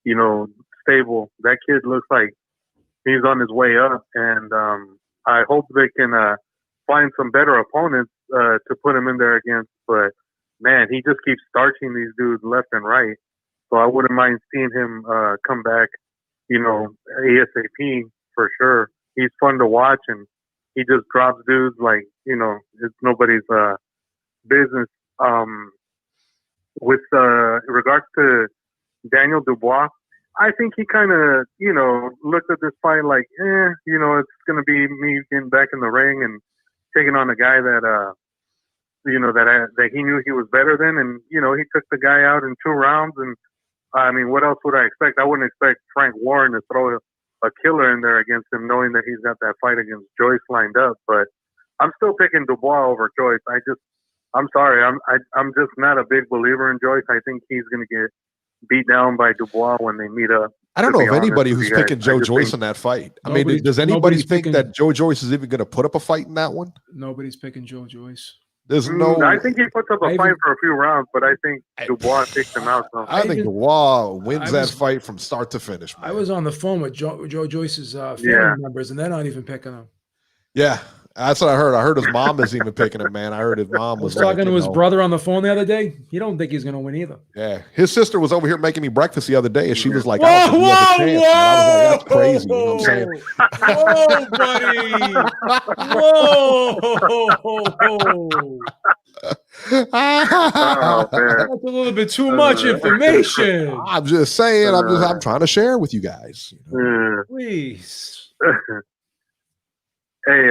Speaker 8: you know, stable. That kid looks like he's on his way up, and I hope they can find some better opponents to put him in there against. But man, he just keeps starching these dudes left and right. So I wouldn't mind seeing him come back, you know, ASAP for sure. He's fun to watch, and he just drops dudes like, you know, it's nobody's business. With regards to Daniel Dubois, I think he kind of, you know, looked at this fight like, you know, it's going to be me getting back in the ring and taking on a guy that, you know, that he knew he was better than. And, you know, he took the guy out in 2 rounds. And, I mean, what else would I expect? I wouldn't expect Frank Warren to throw a killer in there against him, knowing that he's got that fight against Joyce lined up. But I'm still picking Dubois over Joyce. I'm sorry. I'm just not a big believer in Joyce. I think he's going to get beat down by Dubois when they meet up.
Speaker 3: I don't know
Speaker 8: be
Speaker 3: if
Speaker 8: honest
Speaker 3: anybody
Speaker 8: with
Speaker 3: who's
Speaker 8: you guys.
Speaker 3: picking
Speaker 8: I
Speaker 3: Joe
Speaker 8: just
Speaker 3: Joyce
Speaker 8: think-
Speaker 3: in that fight. I mean,
Speaker 4: Nobody's-
Speaker 3: does anybody
Speaker 4: nobody's
Speaker 3: think
Speaker 4: picking-
Speaker 3: that Joe Joyce is even going to put up a fight in that one?
Speaker 4: Nobody's picking Joe Joyce.
Speaker 3: There's no.
Speaker 8: I think he puts up a
Speaker 4: I
Speaker 8: fight
Speaker 4: even-
Speaker 8: for a few rounds, but I think Dubois takes him out. So.
Speaker 3: I think
Speaker 4: even-
Speaker 3: Dubois wins
Speaker 4: I
Speaker 3: that
Speaker 4: was-
Speaker 3: fight from start to finish. Man.
Speaker 4: I was on the phone with Joe Joyce's family
Speaker 8: Yeah.
Speaker 4: members, and they're not even picking him.
Speaker 3: Yeah, that's what I heard. I heard his mom is even picking him, man. I heard his mom
Speaker 4: I
Speaker 3: was
Speaker 4: was talking
Speaker 3: like,
Speaker 4: to
Speaker 3: you
Speaker 4: his
Speaker 3: know,
Speaker 4: brother on the phone the other day. He don't think he's going to win either.
Speaker 3: Yeah, his sister was over here making me breakfast the other day, and she was like,
Speaker 4: Whoa,
Speaker 3: "I don't think he has a chance." Man. I was like, "That's crazy." You know what I'm saying?
Speaker 4: Whoa, buddy! Whoa!
Speaker 8: Oh, man.
Speaker 4: That's a little bit too much information.
Speaker 3: I'm just saying. I'm trying to share with you guys. You know?
Speaker 8: Yeah.
Speaker 4: Please.
Speaker 8: Hey,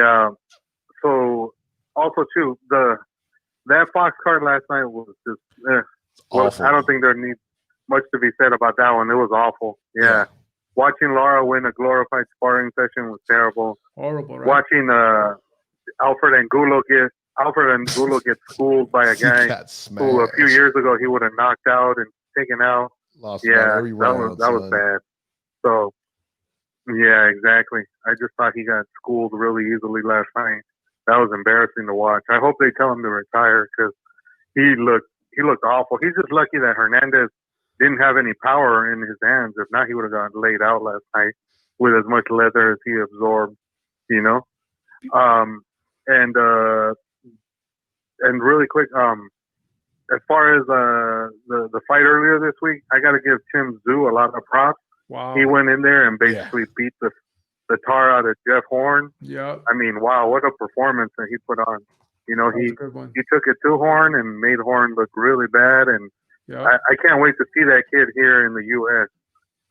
Speaker 8: so also too, that Fox card last night was just
Speaker 3: Awful.
Speaker 8: I don't think there needs much to be said about that one. It was awful. Yeah. Watching Laura win a glorified sparring session was terrible.
Speaker 4: Horrible, right?
Speaker 8: Watching Alfred Angulo get schooled by a
Speaker 3: He
Speaker 8: guy
Speaker 3: got
Speaker 8: who a few
Speaker 3: smashed.
Speaker 8: years ago he would have knocked out and taken out.
Speaker 3: Lost
Speaker 8: Yeah,
Speaker 3: about every
Speaker 8: that
Speaker 3: round,
Speaker 8: was
Speaker 3: son.
Speaker 8: bad. So, yeah, exactly. I just thought he got schooled really easily last night. That was embarrassing to watch. I hope they tell him to retire because he looked awful. He's just lucky that Hernandez didn't have any power in his hands. If not, he would have gotten laid out last night with as much leather as he absorbed. You know, and really quick, as far as the fight earlier this week, I got to give Tim Tszyu a lot of props.
Speaker 4: Wow.
Speaker 8: He went in there and basically beat the tar out of Jeff Horn.
Speaker 4: Yeah.
Speaker 8: I mean, wow, what a performance that he put on. You know,
Speaker 4: That was
Speaker 8: he
Speaker 4: a good one.
Speaker 8: took it to Horn and made Horn look really bad. And
Speaker 4: Yeah.
Speaker 8: I can't wait to see that kid here in the U.S.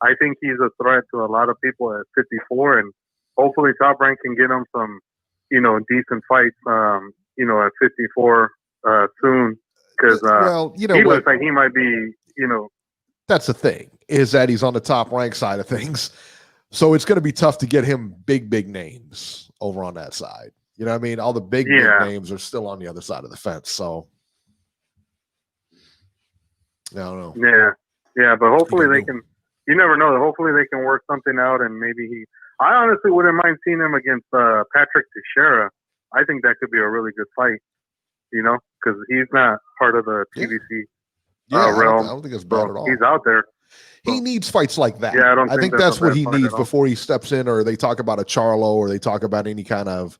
Speaker 8: I think he's a threat to a lot of people at 54, and hopefully Top Rank can get him some, decent fights, at 54 soon. Because
Speaker 3: Well, you know
Speaker 8: he
Speaker 3: what?
Speaker 8: looks like he might be,
Speaker 3: That's the thing, is that he's on the top rank side of things. So it's going to be tough to get him big names over on that side. You know what I mean? All the big names are still on the other side of the fence. So I don't know.
Speaker 8: Yeah, but hopefully they can. You never know. Hopefully they can work something out, and maybe I honestly wouldn't mind seeing him against Patrick Teixeira. I think that could be a really good fight. Because he's not part of the PBC realm.
Speaker 3: I don't think it's bad at all.
Speaker 8: He's out there.
Speaker 3: He needs fights like that.
Speaker 8: Yeah, I
Speaker 3: think
Speaker 8: think
Speaker 3: that's
Speaker 8: that's a
Speaker 3: what
Speaker 8: bad
Speaker 3: he
Speaker 8: fight
Speaker 3: needs
Speaker 8: at all.
Speaker 3: before he steps in, or they talk about a Charlo, or they talk about any kind of,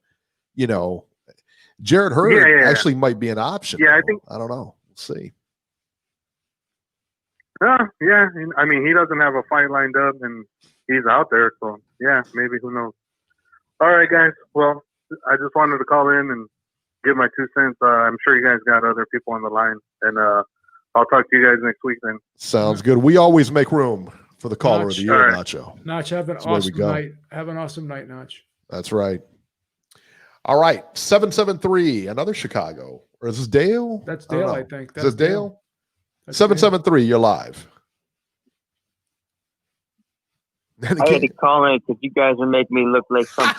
Speaker 3: Jared Hurd
Speaker 8: Yeah.
Speaker 3: actually might be an option.
Speaker 8: Yeah, I
Speaker 3: though.
Speaker 8: think-
Speaker 3: I don't know. We'll see.
Speaker 8: Yeah. I mean, he doesn't have a fight lined up, and he's out there. So yeah, maybe, who knows? All right, guys. Well, I just wanted to call in and give my 2 cents. I'm sure you guys got other people on the line, and I'll talk to you guys next week then.
Speaker 3: Sounds good. We always make room for the caller of the year,
Speaker 8: All right.
Speaker 3: Nacho.
Speaker 4: Notch, have an
Speaker 3: That's the way we
Speaker 4: awesome
Speaker 3: go.
Speaker 4: night. Have an awesome night, Notch.
Speaker 3: That's right. All right. 773, another Chicago. Or is this Dale?
Speaker 4: That's
Speaker 3: I don't
Speaker 4: Dale,
Speaker 3: know.
Speaker 4: I think.
Speaker 3: Is
Speaker 4: That's
Speaker 3: this Dale?
Speaker 4: That's Dale.
Speaker 3: 773, you're live.
Speaker 6: I had to call in because you guys are making me look like some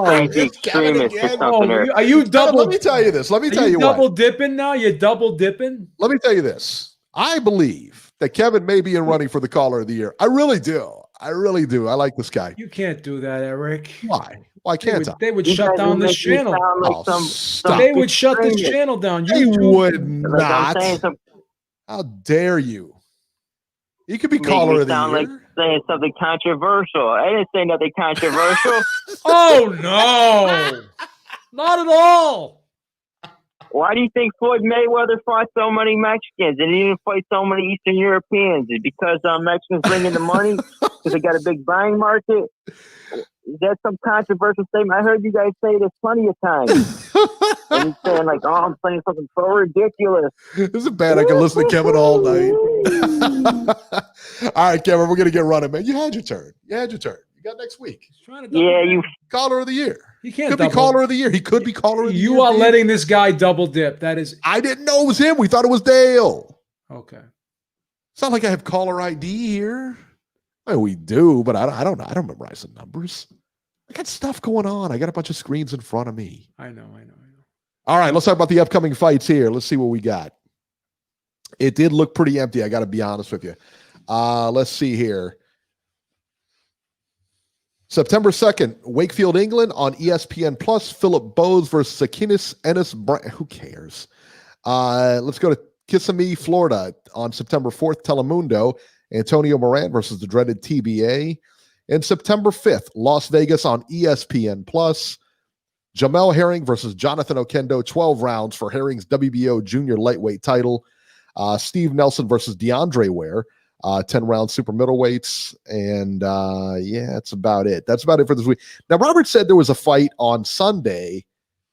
Speaker 6: crazy
Speaker 3: it's Kevin
Speaker 6: extremist or
Speaker 3: again.
Speaker 6: something.
Speaker 4: Oh, are you double?
Speaker 3: Let me tell you this. Let me
Speaker 4: Are
Speaker 3: tell
Speaker 4: you
Speaker 3: you
Speaker 4: double
Speaker 3: what.
Speaker 4: dipping now? You're double dipping.
Speaker 3: Let me tell you this. I believe that Kevin may be in running for the caller of the year. I really do. I really do. I like this guy.
Speaker 4: You can't do that, Eric.
Speaker 3: Why? Why can't I?
Speaker 4: They would
Speaker 6: You
Speaker 4: shut
Speaker 6: guys
Speaker 4: down
Speaker 6: are
Speaker 4: this
Speaker 6: making me
Speaker 4: channel.
Speaker 6: sound like
Speaker 3: Oh,
Speaker 6: some
Speaker 3: stop.
Speaker 4: They would shut this
Speaker 6: extremist.
Speaker 4: channel down.
Speaker 3: They
Speaker 4: YouTube.
Speaker 3: would
Speaker 6: Like I'm
Speaker 3: not.
Speaker 6: saying some
Speaker 3: How dare you? He could be
Speaker 6: make
Speaker 3: caller
Speaker 6: me
Speaker 3: of the
Speaker 6: sound
Speaker 3: year.
Speaker 6: like saying something controversial. I didn't say nothing controversial.
Speaker 4: Oh no, not at all.
Speaker 6: Why do you think Floyd Mayweather fought so many Mexicans and he didn't fight so many Eastern Europeans? Is it because Mexicans bring in the money because they got a big buying market? Is that some controversial statement? I heard you guys say this plenty of times. And he's saying like, "Oh, I'm saying something so ridiculous."
Speaker 3: This is bad. I can listen to Kevin all night. All right, Kevin, we're going to get running, man. You had your turn. You got next week.
Speaker 4: He's trying to double
Speaker 6: Yeah,
Speaker 4: dip.
Speaker 6: you.
Speaker 3: Caller of the year.
Speaker 4: He can't
Speaker 3: Could be
Speaker 4: double.
Speaker 3: caller of the year. He could be caller of the year.
Speaker 4: You are
Speaker 3: dude.
Speaker 4: letting this guy double dip. That is
Speaker 3: I didn't know it was him. We thought it was Dale.
Speaker 4: okay.
Speaker 3: It's not like I have caller ID here. Well, we do, but I don't know. I don't memorize the numbers. I got stuff going on. I got a bunch of screens in front of me.
Speaker 4: I know.
Speaker 3: All right, let's talk about the upcoming fights here. Let's see what we got. It did look pretty empty. I got to be honest with you. Let's see here. September 2nd, Wakefield, England on ESPN Plus. Philip Bowes versus Sakinis Ennis. Who cares? Let's go to Kissimmee, Florida on September 4th, Telemundo. Antonio Moran versus the dreaded TBA. And September 5th, Las Vegas on ESPN Plus. Jamel Herring versus Jonathan Okendo, 12 rounds for Herring's WBO junior lightweight title. Steve Nelson versus DeAndre Ware, 10-round super middleweights. And that's about it. That's about it for this week. Now, Robert said there was a fight on Sunday.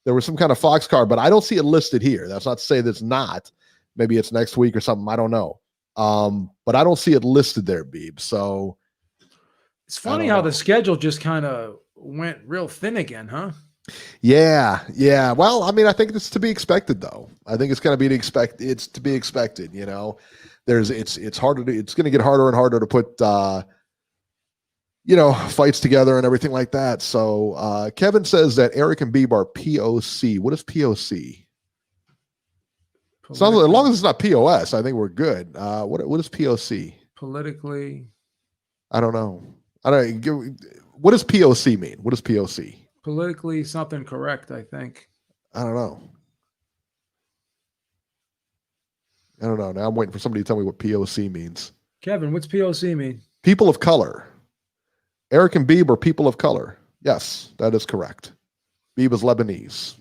Speaker 3: There was some kind of Fox card, but I don't see it listed here. That's not to say that's not. Maybe it's next week or something. I don't know. But I don't see it listed there, Beeb. So
Speaker 4: it's funny how the schedule just kind of went real thin again, huh?
Speaker 3: Yeah. Well, I mean, I think it's to be expected, though. I think it's going to be it's to be expected. You know, it's harder it's going to get harder and harder to put fights together and everything like that. So Kevin says that Eric and Beeb are POC. What is POC? So as long as it's not POS, I think we're good. What is POC?
Speaker 4: Politically,
Speaker 3: I don't know. What does POC mean? What is POC?
Speaker 4: Politically something correct, I think.
Speaker 3: I don't know. Now I'm waiting for somebody to tell me what POC means.
Speaker 4: Kevin, what's POC mean?
Speaker 3: People of color. Eric and Beeb are people of color. Yes, that is correct. Beeb is Lebanese.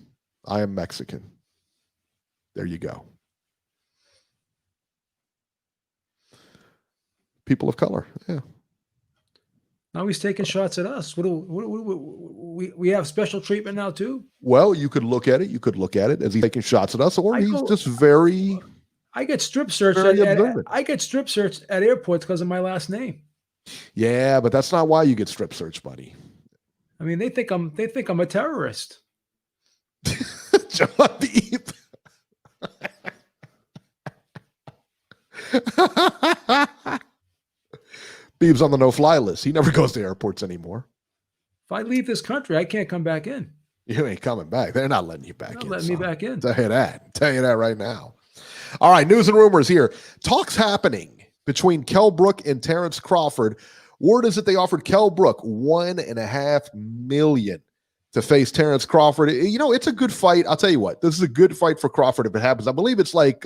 Speaker 3: I am Mexican. There you go. People of color. Yeah.
Speaker 4: Now he's taking shots at us. We have special treatment now too?
Speaker 3: Well, you could look at it as he's taking shots at us, or he's just very.
Speaker 4: I get strip searched. I get strip searched at airports because of my last name.
Speaker 3: Yeah, but that's not why you get strip searched, buddy.
Speaker 4: I mean, they think I'm a terrorist.
Speaker 3: John Beeb. Beeb's on the no-fly list. He never goes to airports anymore.
Speaker 4: If I leave this country, I can't come back in.
Speaker 3: You ain't coming back. They're not letting you back in.
Speaker 4: Not letting me back in.
Speaker 3: Tell you that right now. All right, news and rumors here. Talks happening between Kell Brook and Terrence Crawford. Word is that they offered Kell Brook $1.5 million to face Terrence Crawford. You know, it's a good fight. I'll tell you what. This is a good fight for Crawford if it happens. I believe it's like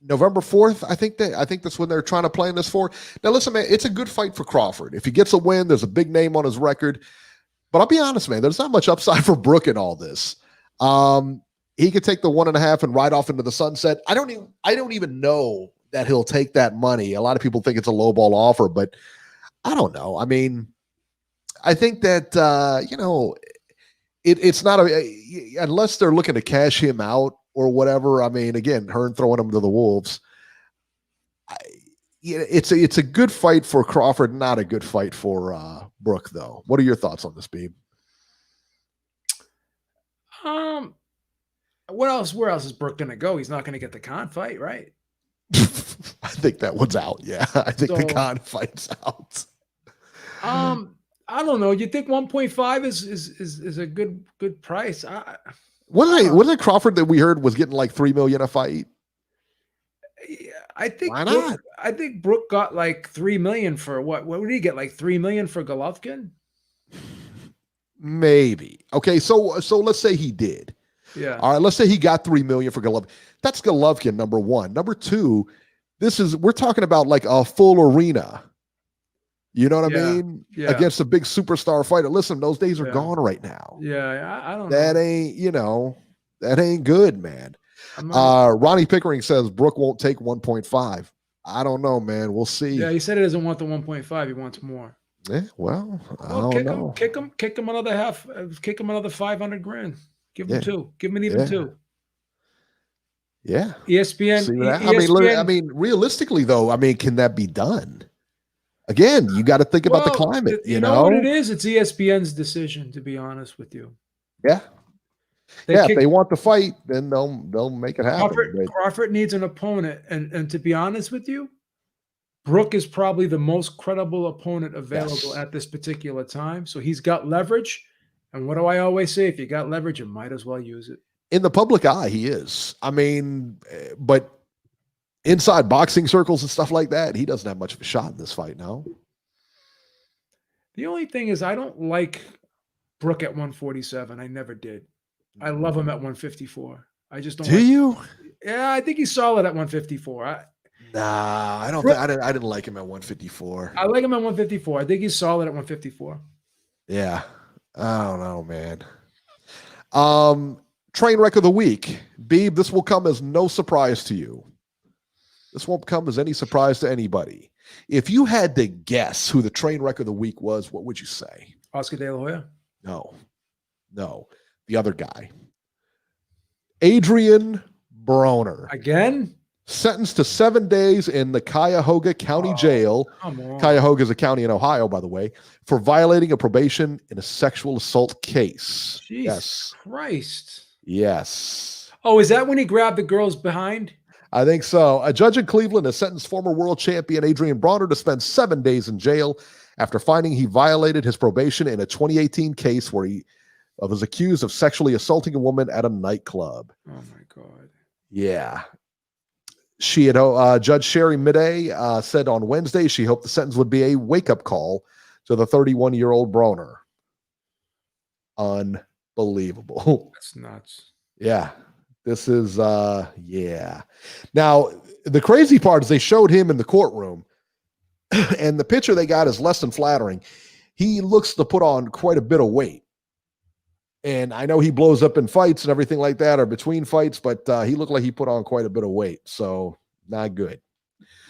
Speaker 3: November 4th, I think that's when they're trying to plan this for. Now, listen, man, it's a good fight for Crawford. If he gets a win, there's a big name on his record. But I'll be honest, man, there's not much upside for Brook in all this. He could take the 1.5 and ride off into the sunset. I don't even know that he'll take that money. A lot of people think it's a lowball offer, but I don't know. I mean, I think that it's not unless they're looking to cash him out or whatever. I mean, again, Hearn throwing him to the wolves. It's a good fight for Crawford, not a good fight for Brook, though. What are your thoughts on this, Beeb?
Speaker 4: Where else is Brook going to go? He's not going to get the Khan fight, right?
Speaker 3: I think that one's out. Yeah, I think the Khan fight's out.
Speaker 4: I don't know. You think 1.5 is a good price?
Speaker 3: Wasn't it Crawford that we heard was getting like $3 million a fight?
Speaker 4: I think.
Speaker 3: Why not?
Speaker 4: I think Brook got like $3 million for what? What did he get? Like $3 million for Golovkin?
Speaker 3: Maybe. Okay, so let's say he did.
Speaker 4: Yeah.
Speaker 3: All right, let's say he got $3 million for Golovkin. That's Golovkin, number one. Number two, we're talking about like a full arena. You know what I mean?
Speaker 4: Yeah.
Speaker 3: Against a big superstar fighter. Listen, those days are gone right now.
Speaker 4: Yeah, I don't know.
Speaker 3: That ain't good, man. Ronnie Pickering says Brook won't take 1.5. I don't know, man. We'll see.
Speaker 4: Yeah, he said he doesn't want the 1.5. He wants more.
Speaker 3: Yeah, well, I don't know.
Speaker 4: Kick him another half. Kick him another $500,000. Give him two. Give him an even two.
Speaker 3: Yeah.
Speaker 4: ESPN.
Speaker 3: I mean, realistically, though, can that be done? Again, you got to think about the climate. You know
Speaker 4: what it is? It's ESPN's decision, to be honest with you.
Speaker 3: Yeah. If they want the fight, then they'll make it happen.
Speaker 4: Crawford needs an opponent, and to be honest with you, Brook is probably the most credible opponent available at this particular time. So he's got leverage. And what do I always say? If you got leverage, you might as well use it.
Speaker 3: In the public eye, he is. But inside boxing circles and stuff like that, he doesn't have much of a shot in this fight now.
Speaker 4: The only thing is, I don't like Brook at 147. I never did. I love him at 154. I just don't.
Speaker 3: Do
Speaker 4: like
Speaker 3: you?
Speaker 4: Yeah, I think he's solid at 154.
Speaker 3: Nah, I don't. I didn't like him at 154.
Speaker 4: I like him at 154. I think he's solid at 154.
Speaker 3: Yeah, I don't know, man. Train wreck of the week, Beeb. This will come as no surprise to you. This won't come as any surprise to anybody. If you had to guess who the train wreck of the week was, what would you say?
Speaker 4: Oscar De La Hoya?
Speaker 3: No, the other guy, Adrian Broner.
Speaker 4: Again?
Speaker 3: Sentenced to 7 days in the Cuyahoga County Jail.
Speaker 4: Come on.
Speaker 3: Cuyahoga is a county in Ohio, by the way, for violating a probation in a sexual assault case.
Speaker 4: Jesus Christ.
Speaker 3: Yes.
Speaker 4: Oh, is that when he grabbed the girls behind?
Speaker 3: I think so. A judge in Cleveland has sentenced former world champion Adrian Broner to spend 7 days in jail after finding he violated his probation in a 2018 case where he was accused of sexually assaulting a woman at a nightclub.
Speaker 4: Oh, my God.
Speaker 3: Yeah. She had Judge Sherry Midday said on Wednesday she hoped the sentence would be a wake-up call to the 31-year-old Broner. Unbelievable.
Speaker 4: That's nuts.
Speaker 3: Yeah. This is, yeah. Now, the crazy part is they showed him in the courtroom, and the picture they got is less than flattering. He looks to put on quite a bit of weight. And I know he blows up in fights and everything like that, or between fights, but he looked like he put on quite a bit of weight. So not good.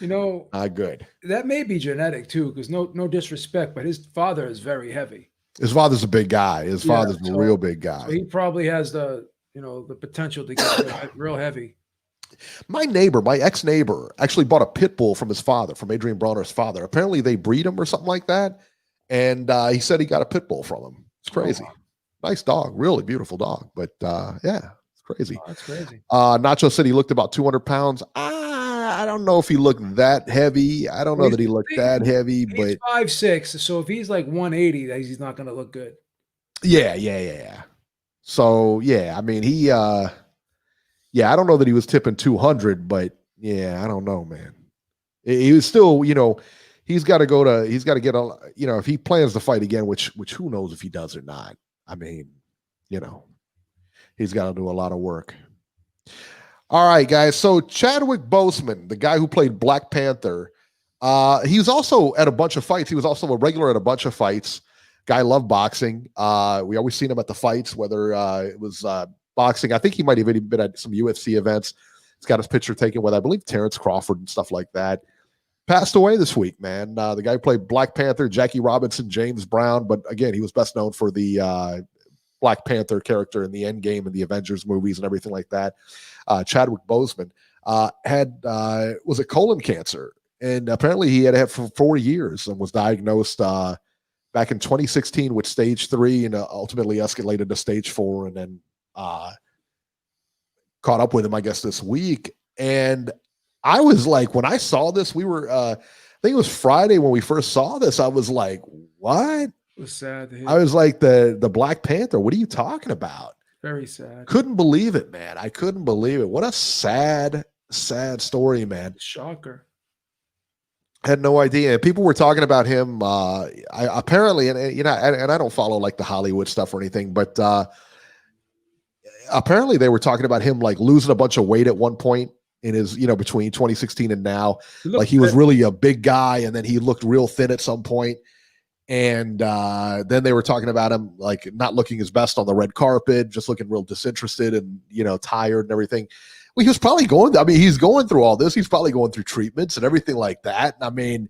Speaker 3: Not good.
Speaker 4: That may be genetic too, because no disrespect, but his father is very heavy.
Speaker 3: His father's a big guy. His father's a real big guy.
Speaker 4: So he probably has the potential to get real heavy.
Speaker 3: My ex-neighbor, actually bought a pit bull from his father, from Adrian Broner's father. Apparently they breed him or something like that. And he said he got a pit bull from him. It's crazy. Oh, wow. Nice dog, really beautiful dog. But yeah, it's crazy.
Speaker 4: Oh, that's crazy.
Speaker 3: Nacho said he looked about 200 pounds. I don't know if he looked that heavy. I don't know that he looked that heavy, but
Speaker 4: he's 5'6", so if he's like 180, he's not going to look good.
Speaker 3: Yeah. So yeah, I mean I don't know that he was tipping 200, but yeah, I don't know, man. He was still, he's got to get if he plans to fight again, which who knows if he does or not. I mean, he's got to do a lot of work. All right, guys. So Chadwick Boseman, the guy who played Black Panther, he was also at a bunch of fights. He was also a regular at a bunch of fights. Guy loved boxing. We always seen him at the fights, whether it was boxing. I think he might have even been at some UFC events. He's got his picture taken with, I believe, Terrence Crawford and stuff like that. Passed away this week, man. The guy who played Black Panther, Jackie Robinson, James Brown. But again, he was best known for the Black Panther character in the Endgame and the Avengers movies and everything like that. Chadwick Boseman was a colon cancer. And apparently he had it for 4 years and was diagnosed back in 2016 with stage 3 and ultimately escalated to stage 4 and then caught up with him, I guess, this week. And I was like, when I saw this, we were, I think it was Friday when we first saw this. I was like, what?
Speaker 4: It was sad to hear.
Speaker 3: I was like, the Black Panther, what are you talking about?
Speaker 4: Very sad.
Speaker 3: Couldn't believe it, man. I couldn't believe it. What a sad story, man.
Speaker 4: Shocker.
Speaker 3: Had no idea. People were talking about him. Apparently, and I don't follow like the Hollywood stuff or anything, but apparently they were talking about him like losing a bunch of weight at one point in his, between 2016 and now. Like he was really a big guy, and then he looked real thin at some point. And then they were talking about him like not looking his best on the red carpet, just looking real disinterested and tired and everything. Well, he was probably he's going through all this. He's probably going through treatments and everything like that. I mean,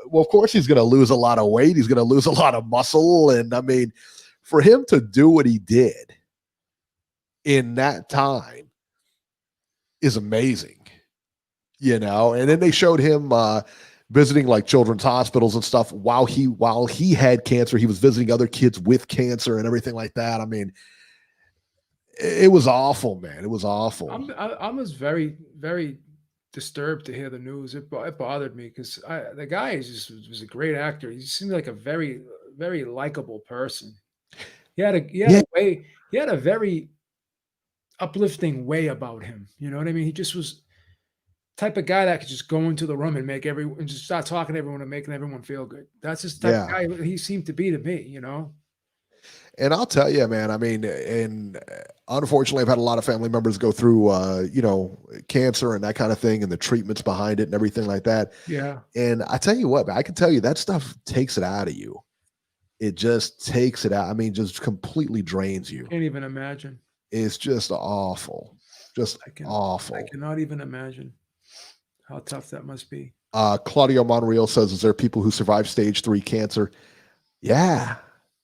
Speaker 3: well, of course he's going to lose a lot of weight. He's going to lose a lot of muscle. And I mean, for him to do what he did in that time is amazing, and then they showed him visiting like children's hospitals and stuff while he had cancer. He was visiting other kids with cancer and everything like that. I mean, it was awful, man. It was awful.
Speaker 4: I was very, very disturbed to hear the news. It bothered me because the guy was a great actor. He seemed like a very, very likable person. He had a very uplifting way about him. You know what I mean? He just was type of guy that could just go into the room and and just start talking to everyone and making everyone feel good. That's just the type of guy he seemed to be to me, you know.
Speaker 3: And I'll tell you, man, I mean, and unfortunately, I've had a lot of family members go through, cancer and that kind of thing and the treatments behind it and everything like that.
Speaker 4: Yeah.
Speaker 3: And I tell you what, man, I can tell you that stuff takes it out of you. It just takes it out. I mean, just completely drains you.
Speaker 4: Can't even imagine.
Speaker 3: It's just awful. Just awful.
Speaker 4: I cannot even imagine how tough that must be.
Speaker 3: Claudio Monreal says, is there people who survive stage 3 cancer? Yeah.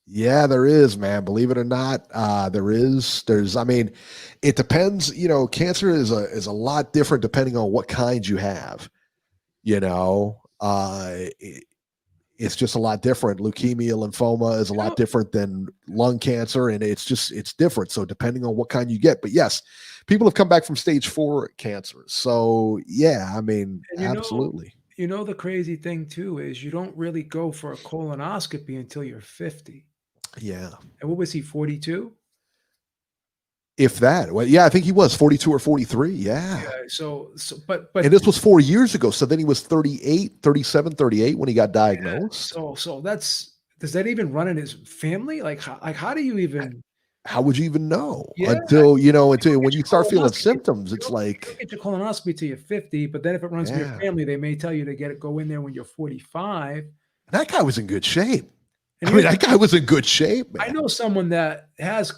Speaker 3: Yeah, there is, man. Believe it or not, there is. I mean, it depends. You know, cancer is a lot different depending on what kind you have. You know, it's just a lot different. Leukemia, lymphoma is a lot different than lung cancer, and it's different. So depending on what kind you get, but yes, people have come back from stage 4 cancer. So yeah, I mean, absolutely.
Speaker 4: You know, the crazy thing too is you don't really go for a colonoscopy until you're 50.
Speaker 3: Yeah.
Speaker 4: And what was he, 42?
Speaker 3: If that, well, yeah, I think he was 42 or 43. Yeah.
Speaker 4: So, but
Speaker 3: and this was 4 years ago. So then he was 37, 38 when he got diagnosed.
Speaker 4: So does that even run in his family? Like how do you even?
Speaker 3: How would you even know until when you start feeling symptoms? It's like
Speaker 4: you get your colonoscopy till you're 50, but then if it runs in your family, they may tell you to go in there when you're 45.
Speaker 3: That guy was in good shape. I mean, that guy was in good shape, man.
Speaker 4: I know someone that has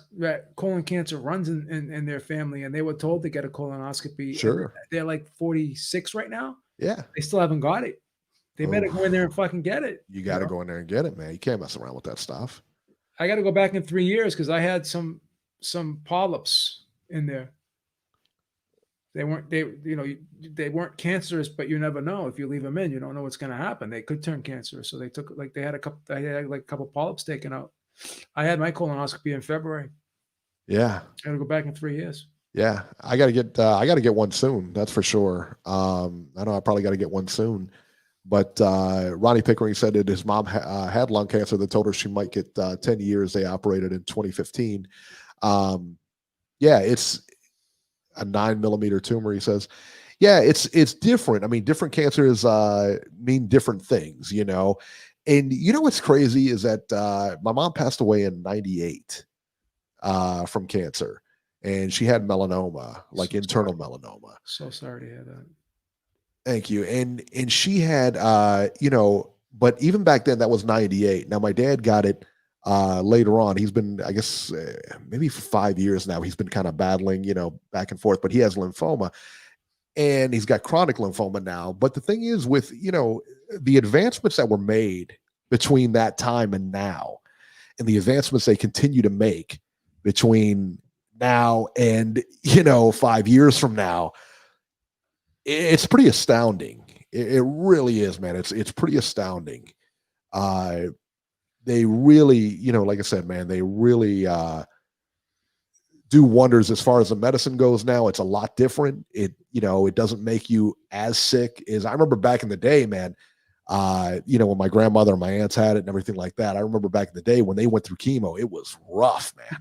Speaker 4: colon cancer runs in their family, and they were told to get a colonoscopy.
Speaker 3: Sure.
Speaker 4: They're like 46 right now.
Speaker 3: Yeah.
Speaker 4: They still haven't got it. They better go in there and fucking get it.
Speaker 3: You got to go in there and get it, man. You can't mess around with that stuff.
Speaker 4: I got to go back in 3 years because I had some polyps in there. They weren't cancerous, but you never know. If you leave them in, you don't know what's going to happen. They could turn cancerous. So they took I had a couple polyps taken out. I had my colonoscopy in February.
Speaker 3: Yeah.
Speaker 4: I got to go back in 3 years.
Speaker 3: Yeah. I got to get one soon. That's for sure. I know I probably got to get one soon. But Ronnie Pickering said that his mom had lung cancer. They told her she might get 10 years. They operated in 2015. Yeah, it's a 9-millimeter tumor, he says. Yeah, it's different. I mean, different cancers mean different things, you know. And you know what's crazy is that my mom passed away in 98 from cancer. And she had melanoma, like internal melanoma.
Speaker 4: So sorry to hear that.
Speaker 3: Thank you. And she had, but even back then, that was 98. Now, my dad got it later on. He's been, I guess, maybe for 5 years now, he's been kind of battling, back and forth, but he has lymphoma and he's got chronic lymphoma now. But the thing is with, the advancements that were made between that time and now, and the advancements they continue to make between now and, 5 years from now, it's pretty astounding. It really is, man. It's pretty astounding. They really, like I said, man, they really do wonders as far as the medicine goes now. It's a lot different. It doesn't make you as sick as I remember back in the day, man. When my grandmother and my aunts had it and everything like that. I remember back in the day when they went through chemo, it was rough, man.
Speaker 4: The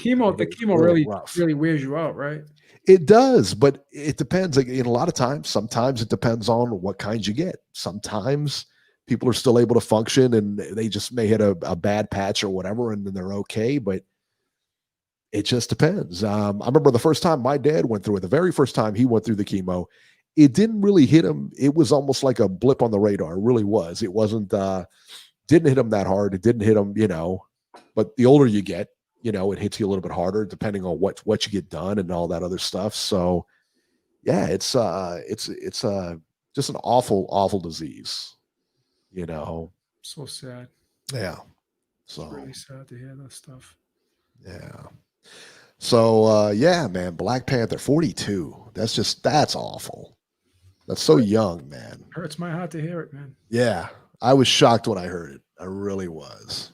Speaker 4: chemo really wears you out, right?
Speaker 3: It does, but it depends. Like, in a lot of times, sometimes it depends on what kind you get. Sometimes people are still able to function and they just may hit a bad patch or whatever, and then they're okay, but it just depends. I remember the first time my dad went through it, the very first time he went through the chemo, it didn't really hit him. It was almost like a blip on the radar. It really was. It wasn't, didn't hit him that hard. It didn't hit him, but the older you get, it hits you a little bit harder depending on what you get done and all that other stuff. So yeah, it's just an awful, awful disease,
Speaker 4: So sad.
Speaker 3: Yeah. So
Speaker 4: it's really sad to hear that stuff.
Speaker 3: Yeah. So yeah, man, Black Panther 42. That's awful. That's so young, man.
Speaker 4: Hurts my heart to hear it, man.
Speaker 3: Yeah. I was shocked when I heard it. I really was.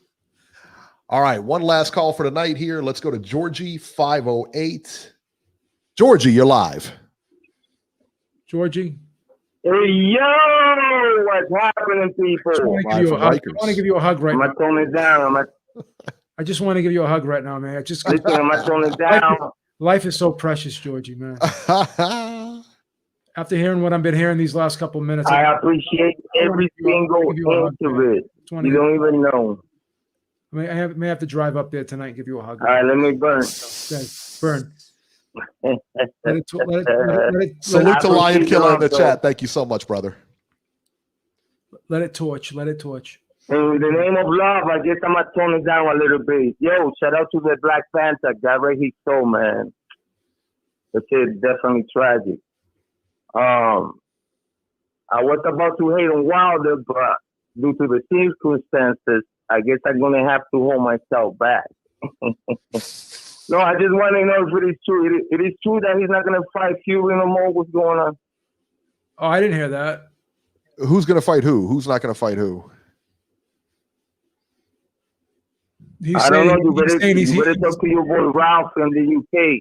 Speaker 3: All right, one last call for tonight here. Let's go to Georgie 508. Georgie, you're live.
Speaker 4: Georgie.
Speaker 9: Hey, yo, what's happening, people?
Speaker 4: I want to give you a hug right now.
Speaker 9: I'm tone it down.
Speaker 4: I just want to give you a hug right now, man.
Speaker 9: I'm tone it down.
Speaker 4: Life is so precious, Georgie, man. After hearing what I've been hearing these last couple of minutes,
Speaker 9: I appreciate every single inch of it. You don't even know.
Speaker 4: I mean, I may have to drive up there tonight and give you a hug.
Speaker 9: All right, let me burn.
Speaker 4: Okay, burn.
Speaker 3: Salute to Lion Killer in the chat. Thank you so much, brother.
Speaker 4: Let it torch. Let it torch.
Speaker 9: In the name of love, I guess I'm going to tone it down a little bit. Yo, shout out to the Black Panther. God rest his soul, man. That's it. Definitely tragic. I was about to hate on Wilder, but due to the circumstances, I guess I'm going to have to hold myself back. No, I just want to know if it is true. It is true that he's not going to fight Fury no more. What's going on?
Speaker 4: Oh, I didn't hear that.
Speaker 3: Who's going to fight who? Who's not going to fight who?
Speaker 9: I don't know. You better talk to your boy Ralph in the UK.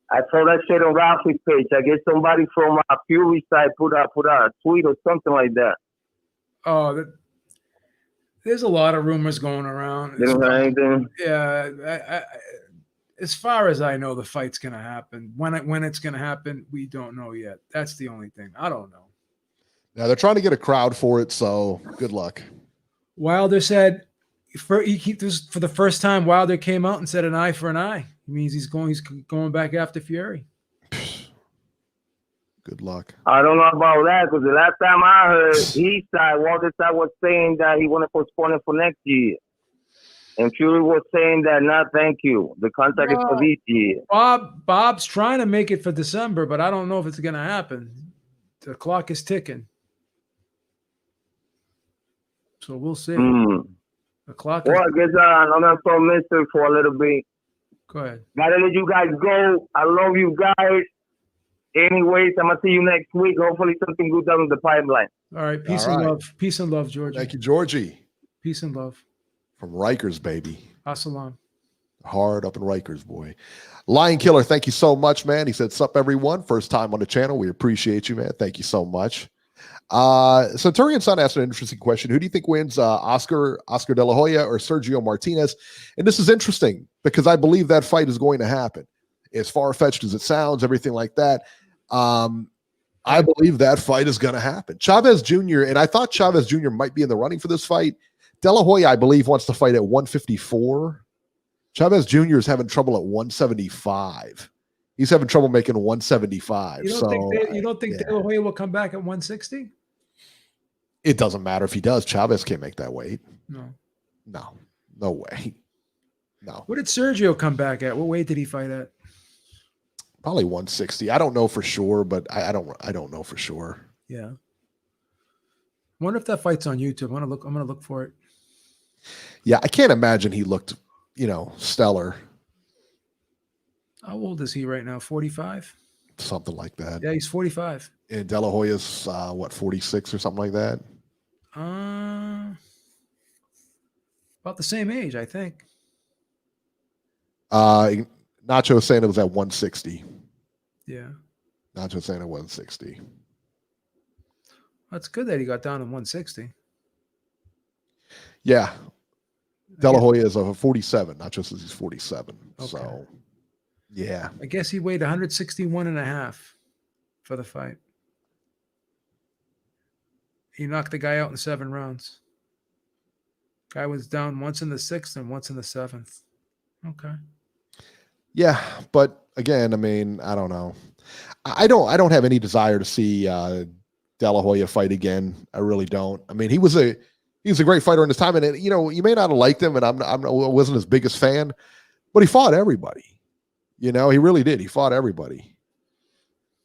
Speaker 9: I saw that shit on Ralph's page. I guess somebody from Fury side put out a tweet or something like that.
Speaker 4: Oh, there's a lot of rumors going around. Yeah, as far as I know, the fight's going to happen. When it's going to happen, we don't know yet. That's the only thing. I don't know.
Speaker 3: Now, they're trying to get a crowd for it, so good luck.
Speaker 4: Wilder said, for the first time, Wilder came out and said an eye for an eye. It means he's going back after Fury.
Speaker 3: Good luck.
Speaker 9: I don't know about that, because the last time I heard, Wilder side was saying that he want to postpone it for next year. And Fury was saying that, no, thank you. The contract is for this year.
Speaker 4: Bob's trying to make it for December, but I don't know if it's going to happen. The clock is ticking. So we'll see. The clock
Speaker 9: Well, I guess I'm going to mystery for a little bit.
Speaker 4: Go ahead.
Speaker 9: Gotta let you guys go. I love you guys. Anyways, I'm going to see you next week. Hopefully something good down the pipeline.
Speaker 4: All right. Peace and love. Peace and love, Georgie.
Speaker 3: Thank you, Georgie.
Speaker 4: Peace and love.
Speaker 3: From Rikers, baby.
Speaker 4: Assalam.
Speaker 3: Hard up in Rikers, boy. Lion Killer, thank you so much, man. He said, sup, everyone. First time on the channel. We appreciate you, man. Thank you so much. Centurion Son asked an interesting question. Who do you think wins, Oscar De La Hoya or Sergio Martinez? And this is interesting because I believe that fight is going to happen. As far-fetched as it sounds, everything like that. I believe that fight is going to happen. Chavez Jr., and I thought Chavez Jr. might be in the running for this fight. De La Hoya, I believe, wants to fight at 154. Chavez Jr. is having trouble at 175. He's having trouble making 175.
Speaker 4: You don't think De La Hoya will come back at 160?
Speaker 3: It doesn't matter if he does. Chavez can't make that weight. No way. No.
Speaker 4: What did Sergio come back at? What weight did he fight at?
Speaker 3: Probably 160. I don't know for sure, but I don't know for sure.
Speaker 4: Yeah. Wonder if that fight's on YouTube. I'm gonna look for it.
Speaker 3: Yeah, I can't imagine he looked, stellar.
Speaker 4: How old is he right now? 45?
Speaker 3: Something like that.
Speaker 4: Yeah, he's 45.
Speaker 3: And De La Hoya's 46 or something like that?
Speaker 4: About the same age, I think.
Speaker 3: Nacho saying it was at 160.
Speaker 4: Yeah.
Speaker 3: Nacho saying at 160.
Speaker 4: That's good that he got down to 160.
Speaker 3: Yeah. De La Hoya is a 47. Nacho says he's 47. Okay. So, yeah.
Speaker 4: I guess he weighed 161 and a half for the fight. He knocked the guy out in 7 rounds. Guy was down once in the 6th and once in the 7th. Okay.
Speaker 3: Yeah, but again, I mean, I don't know. I don't have any desire to see De La Hoya fight again. I really don't. I mean, he was a great fighter in his time, and you may not have liked him, and I wasn't his biggest fan, but he fought everybody. He really did. He fought everybody.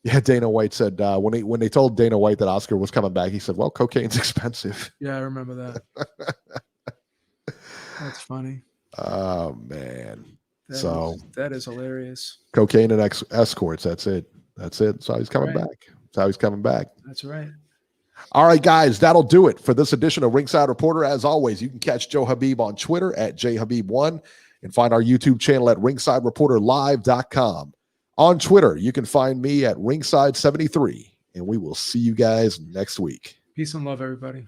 Speaker 3: Yeah, Dana White said when they told Dana White that Oscar was coming back, he said, "Well, cocaine's expensive."
Speaker 4: Yeah, I remember that. That's funny.
Speaker 3: Oh man.
Speaker 4: That is hilarious.
Speaker 3: Cocaine and escorts. That's it. That's how he's coming back. That's how he's coming back.
Speaker 4: That's right.
Speaker 3: All right, guys, that'll do it for this edition of Ringside Reporter. As always, you can catch Joe Habib on Twitter at jhabib1 and find our YouTube channel at ringsidereporterlive.com. On Twitter, you can find me at ringside73, and we will see you guys next week.
Speaker 4: Peace and love, everybody.